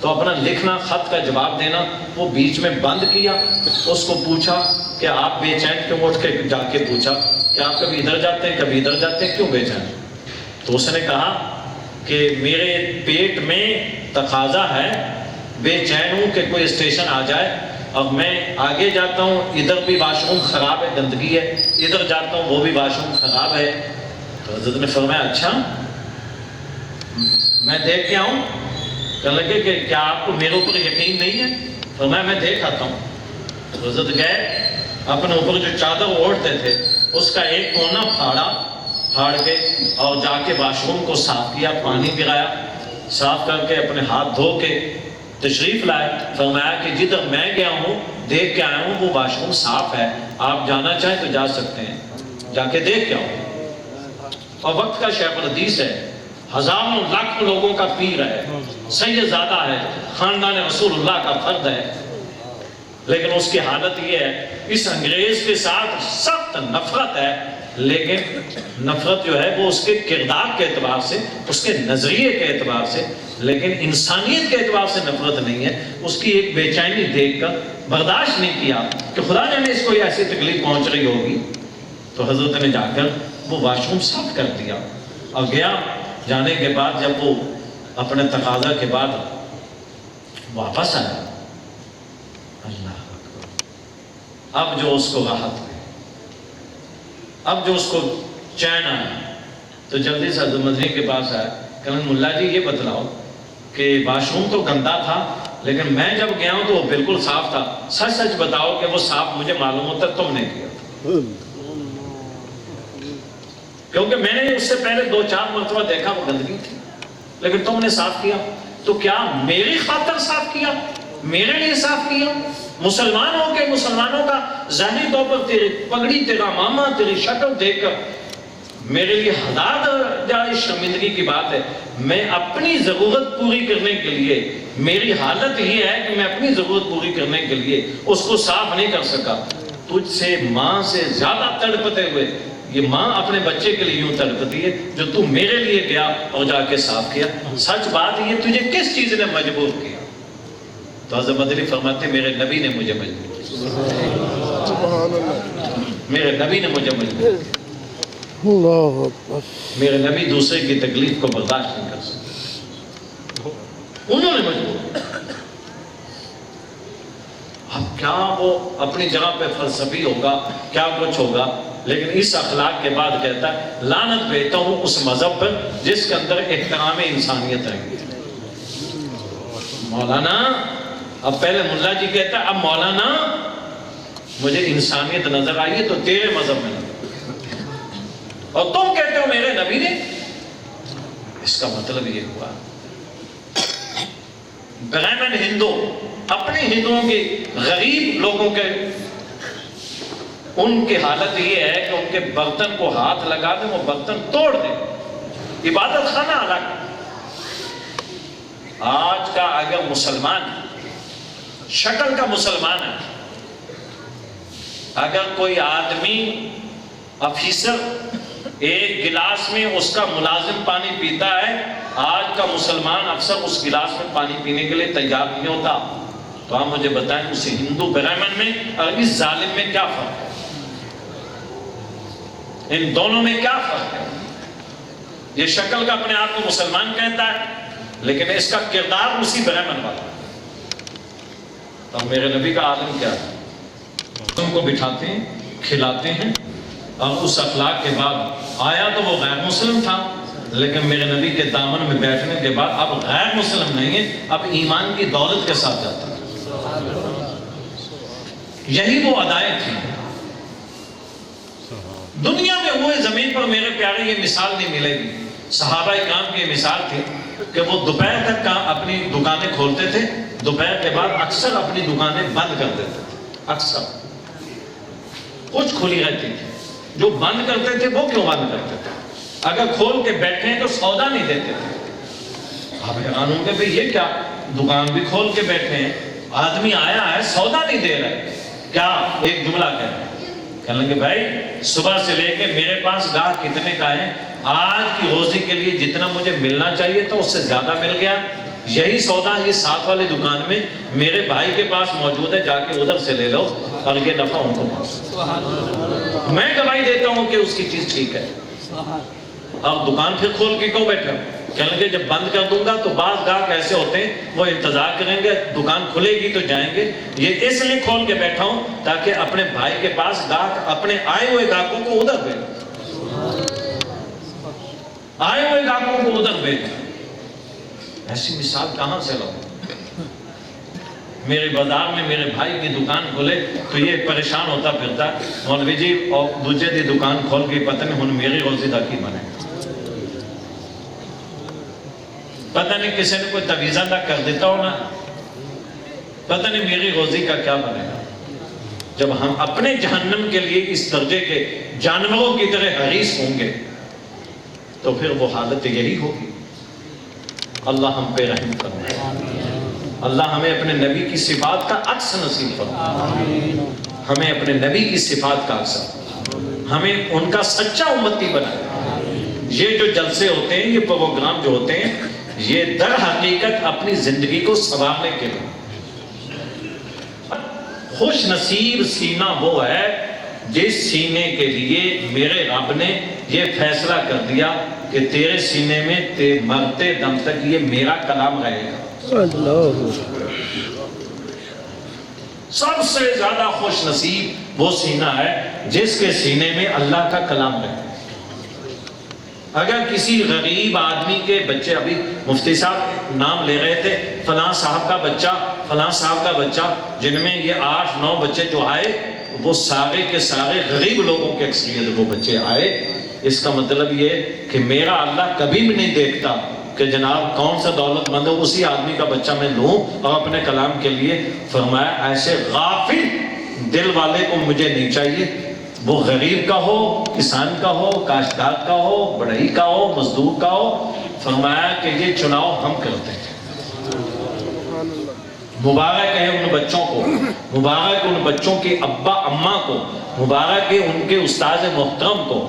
تو اپنا لکھنا، خط کا جواب دینا وہ بیچ میں بند کیا. اس کو پوچھا کہ آپ بے چین کیوں؟ اٹھ کے جا کے پوچھا کہ آپ کبھی ادھر جاتے ہیں، کبھی ادھر جاتے ہیں، کیوں بے چین؟ تو اس نے کہا کہ میرے پیٹ میں تقاضا ہے، بے چین ہوں کہ کوئی اسٹیشن آ جائے اور میں آگے جاتا ہوں، ادھر بھی واش روم خراب ہے، گندگی ہے، ادھر جاتا ہوں وہ بھی واش روم خراب ہے. تو حضرت نے فرمایا اچھا میں دیکھ کے آؤں؟ کہنے لگے کہ کیا آپ کو میرے اوپر یقین نہیں ہے؟ فرمایا میں دیکھ آتا ہوں. تو حضرت گئے، اپنے اوپر جو چادر اوڑھتے تھے اس کا ایک کونا پھاڑ کے اور جا کے واش روم کو صاف کیا، پانی پلایا، صاف کر کے اپنے ہاتھ دھو کے تشریف لائے. فرمایا کہ جدھر میں گیا ہوں دیکھ کے آیا ہوں وہ واش روم صاف ہے، آپ جانا چاہیں تو جا سکتے ہیں، جا کے دیکھ کے آؤ. اور وقت کا شیخ الحدیث ہے، ہزاروں لاکھوں لوگوں کا پیر ہے، سید زادہ ہے، خاندان رسول اللہ کا فرد ہے، لیکن اس کی حالت یہ ہے اس انگریز کے ساتھ سخت نفرت ہے. لیکن نفرت جو ہے وہ اس کے کردار کے اعتبار سے، اس کے نظریے کے اعتبار سے، لیکن انسانیت کے اعتبار سے نفرت نہیں ہے. اس کی ایک بے چینی دیکھ کر برداشت نہیں کیا کہ خدا جانے اس کو ایسی تکلیف پہنچ رہی ہوگی. تو حضرت نے جا کر وہ واش روم صاف کر دیا اور گیا. جانے کے بعد جب وہ اپنے تقاضا کے بعد واپس آیا، اللہ اکبر، اب جو اس کو راحت ہوئی، اب جو اس کو چین آیا، تو جلدی سے حضرت مدنی کے پاس آیا. کہ ملا جی یہ بتلاؤ کہ واش روم تو گندا تھا لیکن میں جب گیا ہوں تو وہ بالکل صاف تھا، سچ سچ بتاؤ کہ وہ صاف مجھے معلوم ہوتا تم نے کیا تھا؟ کیونکہ میں نے اس سے پہلے 2-4 مرتبہ دیکھا وہ گندگی تھی، لیکن تم نے صاف کیا. تو کیا میری خاطر صاف کیا، میرے لیے صاف کیا؟ مسلمان ہو کے مسلمانوں کا ظاہری طور پر تیری پگڑی، تیرا ماما، تیری شکل دیکھ کر میرے لیے ہزار درجہ شرمندگی کی بات ہے. میں اپنی ضرورت پوری کرنے کے لیے، میری حالت یہ ہے کہ میں اپنی ضرورت پوری کرنے کے لیے اس کو صاف نہیں کر سکا. تجھ سے ماں سے زیادہ تڑپتے ہوئے یہ ماں اپنے بچے کے لیے یوں تڑپتی ہے جو تو میرے لیے گیا اور جا کے صاف کیا. سچ بات یہ تجھے کس چیز نے مجبور کیا؟ تو حضرت مدنی فرماتے میرے نبی نے مجھے مجبور کیا، میرے نبی نے مجھے مجبور کیا. میرے نبی دوسرے کی تکلیف کو برداشت نہیں کر سکتے. انہوں نے مجبور. اب کیا وہ اپنی جگہ پہ فلسفی ہوگا, کیا کچھ ہوگا, لیکن اس اخلاق کے بعد کہتا ہے لعنت بھیجتا ہوں اس مذہب پر جس کے اندر احترام انسانیت رہی ہے. مولانا, اب پہلے ملا جی کہتا ہے اب مولانا مجھے انسانیت نظر آئی ہے تو تیرے مذہب میں نظر, اور تم کہتے ہو میرے نبی نے. اس کا مطلب یہ ہوا برہمن ہندو اپنے ہندوؤں کے غریب لوگوں کے ان کی حالت یہ ہے کہ ان کے برتن کو ہاتھ لگا دیں, وہ برتن توڑ دیں. عبادت خانہ الگ. آج کا اگر مسلمان شکل کا مسلمان ہے, اگر کوئی آدمی افیسر ایک گلاس میں اس کا ملازم پانی پیتا ہے, آج کا مسلمان افسر اس گلاس میں پانی پینے کے لیے تیار نہیں ہوتا. تو آپ مجھے بتائیں اس ہندو برہمن میں اور اس ظالم میں کیا فرق ہے؟ ان دونوں میں کیا فرق ہے؟ یہ شکل کا اپنے آپ کو مسلمان کہتا ہے, لیکن اس کا کردار اسی برہمن والا. تو میرے نبی کا عالم کیا ہے؟ تم کو بٹھاتے ہیں, کھلاتے ہیں, اور اس اخلاق کے بعد آیا تو وہ غیر مسلم تھا, لیکن میرے نبی کے دامن میں بیٹھنے کے بعد اب غیر مسلم نہیں ہے, اب ایمان کی دولت کے ساتھ جاتا ہے. یہی وہ ادائیں تھیں. دنیا میں ہوئے زمین پر میرے پیارے یہ مثال نہیں ملے گی. صحابہ کرام کی مثال تھی کہ وہ دوپہر تک اپنی دکانیں کھولتے تھے, دوپہر کے بعد اکثر اپنی دکانیں بند کر دیتے تھے. اکثر کچھ کھلی رہتی تھی. جو بند کرتے تھے وہ کیوں بند کرتے تھے؟ اگر کھول کے بیٹھے ہیں تو سودا نہیں دیتے تھے. آپ حیران ہوں گے بھئی یہ کیا, دکان بھی کھول کے بیٹھے ہیں, آدمی آیا ہے سودا نہیں دے رہے, کیا ایک جملہ کہہ رہے ہیں, کہنے لگے بھائی صبح سے لے کے میرے پاس گاہک کتنے کا ہے, آج کی روزی کے لیے جتنا مجھے ملنا چاہیے تو اس سے زیادہ مل گیا, یہی سودا یہ ساتھ والی دکان میں میرے بھائی کے پاس موجود ہے, جا کے ادھر سے لے لو اور یہ نفع ان کو. میں گواہی دیتا ہوں کہ اس کی چیز ٹھیک ہے. اور دکان پھر کھول کے کیوں بیٹھے؟ کہنے لگے جب بند کر دوں گا تو بعض گاہک ایسے ہوتے ہیں وہ انتظار کریں گے دکان کھلے گی تو جائیں گے, یہ اس لیے کھول کے بیٹھا ہوں تاکہ اپنے بھائی کے پاس گاہک اپنے آئے ہوئے گاہکوں کو ادھر بھیجیں, آئے ہوئے گاہکوں کو ادھر بھیجیں. ایسی مثال کہاں سے لاؤں؟ میرے بازار میں میرے بھائی کی دکان کھولے تو یہ پریشان ہوتا پھرتا, مولوی جی اور دوسرے دی دکان کھول کے پتہ نہیں ہن میری روزی دا کی بنے, پتہ نہیں کسی نے کوئی تویزہ نہ کر دیتا ہو نا, پتہ نہیں میری روزی کا کیا بنے گا. جب ہم اپنے جہنم کے لیے اس درجے کے جانوروں کی طرح حریص ہوں گے تو پھر وہ حالت یہی ہوگی. اللہ ہم پہ رحم فرمائے, اللہ ہمیں اپنے نبی کی صفات کا عکس نصیب فرمائے, ہمیں اپنے نبی کی صفات کا عکس, ہمیں ان کا سچا امتی بنائے. یہ جو جلسے ہوتے ہیں, یہ پروگرام جو ہوتے ہیں, یہ در حقیقت اپنی زندگی کو سنوارنے کے لیے. خوش نصیب سینہ وہ ہے جس سینے کے لیے میرے رب نے یہ فیصلہ کر دیا کہ تیرے سینے میں مرتے دم تک یہ میرا کلام رہے گا. سب سے زیادہ خوش نصیب وہ سینہ ہے جس کے سینے میں اللہ کا کلام رہے. اگر کسی غریب آدمی کے بچے, ابھی مفتی صاحب نام لے رہے تھے, فلاں صاحب کا بچہ, فلاں صاحب کا بچہ, جن میں یہ 8-9 بچے جو آئے وہ سارے کے سارے غریب لوگوں کے اکثریت وہ بچے آئے. اس کا مطلب یہ کہ میرا اللہ کبھی بھی نہیں دیکھتا کہ جناب کون سا دولت مند ہے اسی آدمی کا بچہ میں لوں اور اپنے کلام کے لیے. فرمایا ایسے غافل دل والے کو مجھے نہیں چاہیے, وہ غریب کا ہو, کسان کا ہو, کاشتکار کا ہو, بڑھئی کا ہو, مزدور کا ہو. فرمایا کہ یہ چناؤ ہم کرتے ہیں. مبارک ہے ان بچوں کو, مبارک ان بچوں کے ابا اماں کو, مبارک ہے ان کے استاد محترم کو.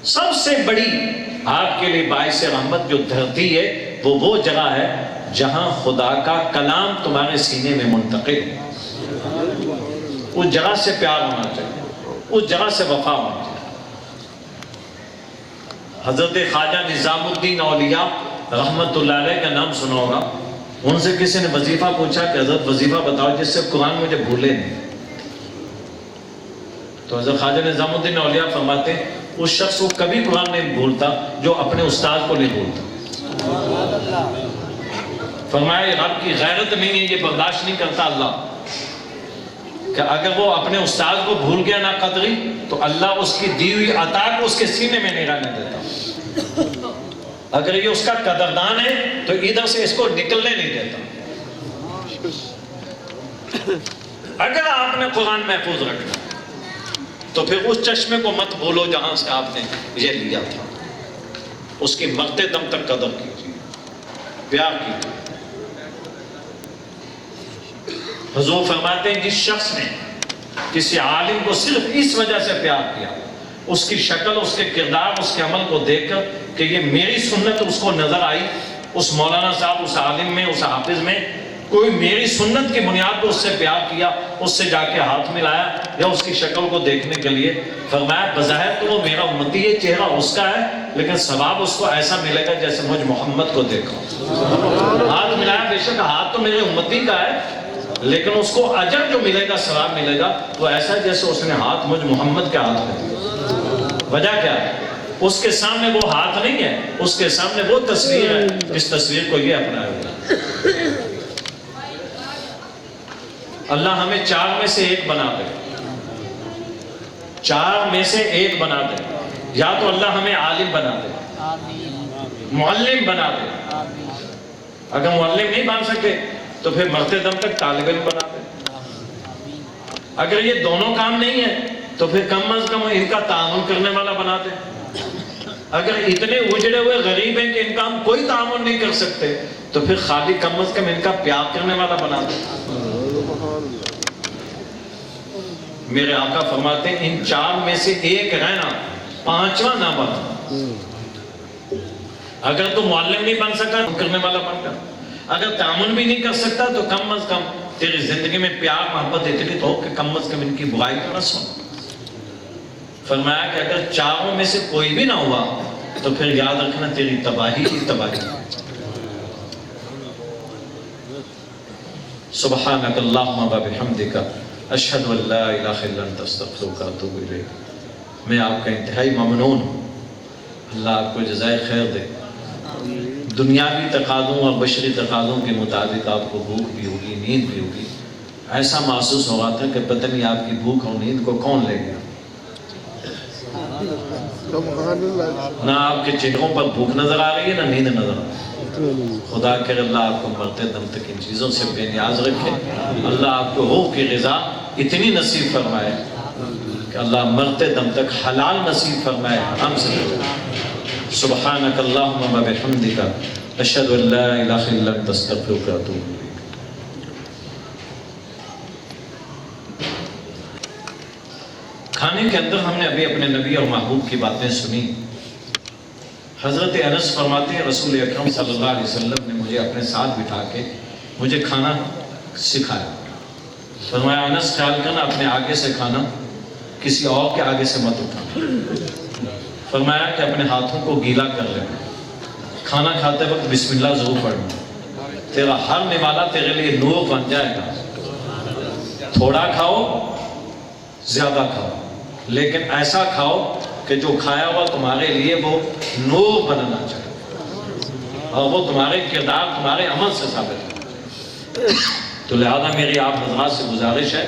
سب سے بڑی آپ کے لیے باعث رحمت جو دھرتی ہے وہ جگہ ہے جہاں خدا کا کلام تمہارے سینے میں منتقل ہے. اس جگہ سے پیار ہونا چاہیے, اس جگہ سے وفا ہونا چاہیے. حضرت خواجہ نظام الدین اولیاء رحمت اللہ علیہ کا نام سنا ہوگا. ان سے کسی نے وظیفہ پوچھا کہ حضرت وظیفہ بتاؤ جس سے قرآن مجھے بھولے نہیں. تو حضرت خواجہ نظام الدین اولیاء فرماتے ہیں اس شخص کو کبھی قرآن نہیں بھولتا جو اپنے استاد کو نہیں بھولتا. فرمایا یہ رب کی غیرت نہیں ہے، یہ برداشت نہیں کرتا اللہ کہ اگر وہ اپنے استاد کو بھول گیا نا قدری تو اللہ اس کی دی ہوئی عطا کو اس کے سینے میں نہیں رہنے دیتا. اگر یہ اس کا قدردان ہے تو ادھر سے اس کو نکلنے نہیں دیتا. اگر آپ نے قرآن محفوظ رکھنا تو پھر اس چشمے کو مت بھولو جہاں سے آپ نے یہ لیا تھا. اس کی مرتے دم تک قدر کیجیے، پیار کیجیے. حضور فرماتے ہیں جس شخص نے کسی عالم کو صرف اس وجہ سے پیار کیا، اس کی شکل، اس کے کردار، اس کے عمل کو دیکھ کر کہ یہ میری سنت اس کو نظر آئی، اس مولانا صاحب، اس عالم میں، اس حافظ میں کوئی میری سنت کی بنیاد پر اس سے پیار کیا، اس سے جا کے ہاتھ ملایا یا اس کی شکل کو دیکھنے کے لیے، فرمایا بظاہر تو وہ میرا امتی ہے، چہرہ اس کا ہے، لیکن ثواب اس کو ایسا ملے گا جیسے مجھ محمد کو دیکھا. ہاتھ ملایا، بے شک ہاتھ تو میرے امتی کا ہے، لیکن اس کو اجر جو ملے گا، ثواب ملے گا، وہ ایسا جیسے اس نے ہاتھ مجھ محمد کے ہاتھ میں دیا. وجہ کیا ہے؟ اس کے سامنے وہ ہاتھ نہیں ہے، اس کے سامنے وہ تصویر ہے جس تصویر کو یہ اپنایا ہوا. اللہ ہمیں 4 میں سے 1 بنا دے، 4 میں سے 1 بنا دے. یا تو اللہ ہمیں عالم بنا دے، معلم بنا دے. اگر معلم نہیں بن سکے تو پھر مرتے دم تک طالب علم بنا دے. اگر یہ دونوں کام نہیں ہے تو پھر کم از کم ان کا تعاون کرنے والا بنا دے. اگر اتنے اجڑے ہوئے غریب ہیں کہ ان کا ہم کوئی تعاون نہیں کر سکتے تو پھر خالی کم از کم ان کا پیار کرنے والا بنا دے. میرے آقا فرماتے ہیں ان 4 میں سے 1 رہنا، 5واں نہ بنا. اگر تو معلم نہیں بن سکا تو کرنے والا بن گیا. اگر تعاون بھی نہیں کر سکتا تو کم از کم تیری زندگی میں پیار محبت اتنی تو ہو کہ کم از کم ان کی برائی کا نہ سن. فرمایا کہ اگر 4 میں سے کوئی بھی نہ ہوا تو پھر یاد رکھنا تیری تباہی ہی تباہی. سبحانک اللہم و بحمدک اشہد ان لا الہ الا انت استغفرک و اتوب الیک. میں آپ کا انتہائی ممنون ہوں. اللہ آپ کو جزائے خیر دے. دنیاوی تقاضوں اور بشری تقاضوں کے مطابق آپ کو بھوک بھی ہوگی، نیند بھی ہوگی. ایسا محسوس ہو رہا تھا کہ پتہ نہیں آپ کی بھوک اور نیند کو کون لے گیا. نہ آپ کے چہروں پر بھوک نظر آ رہی ہے نہ نیند نظر آ رہی ہے. خدا کر اللہ آپ کو مرتے دم تک ان چیزوں سے بے نیاز رکھے. اللہ آپ کو روح کی غذا اتنی نصیب فرمائے کہ اللہ مرتے دم تک حلال نصیب فرمائے ہم سے. سبحانک اللہم و بحمدک اشہد ان لا الہ الا انت استغفرک و اتوب الیک. کھانے کے اندر ہم نے ابھی اپنے نبی اور محبوب کی باتیں سنی. حضرت انس فرماتے ہیں رسول اکرم صلی اللہ علیہ وسلم نے مجھے اپنے ساتھ بٹھا کے مجھے کھانا سکھایا. فرمایا انس خیال کرنا اپنے آگے سے کھانا کسی اور کے آگے سے مت اٹھانا. فرمایا کہ اپنے ہاتھوں کو گیلا کر لینا. کھانا کھاتے وقت بسم اللہ ضرور پڑھنا. تیرا ہر نوالا تیرے لیے نور بن جائے گا. تھوڑا کھاؤ زیادہ کھاؤ لیکن ایسا کھاؤ کہ جو کھایا ہوا تمہارے لیے وہ نور بننا چاہیے اور وہ تمہارے کردار تمہارے عمل سے ثابت ہے. تو لہذا میری آپ حضرات سے گزارش ہے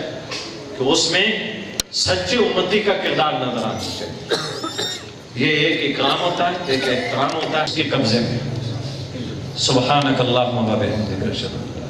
کہ اس میں سچے امتی کا کردار نظر آنا چاہیے. یہ ایک اکرام ہوتا ہے، ایک احترام ہوتا ہے اس کے قبضے میں. سبحانک اللہم و بحمدک اشہد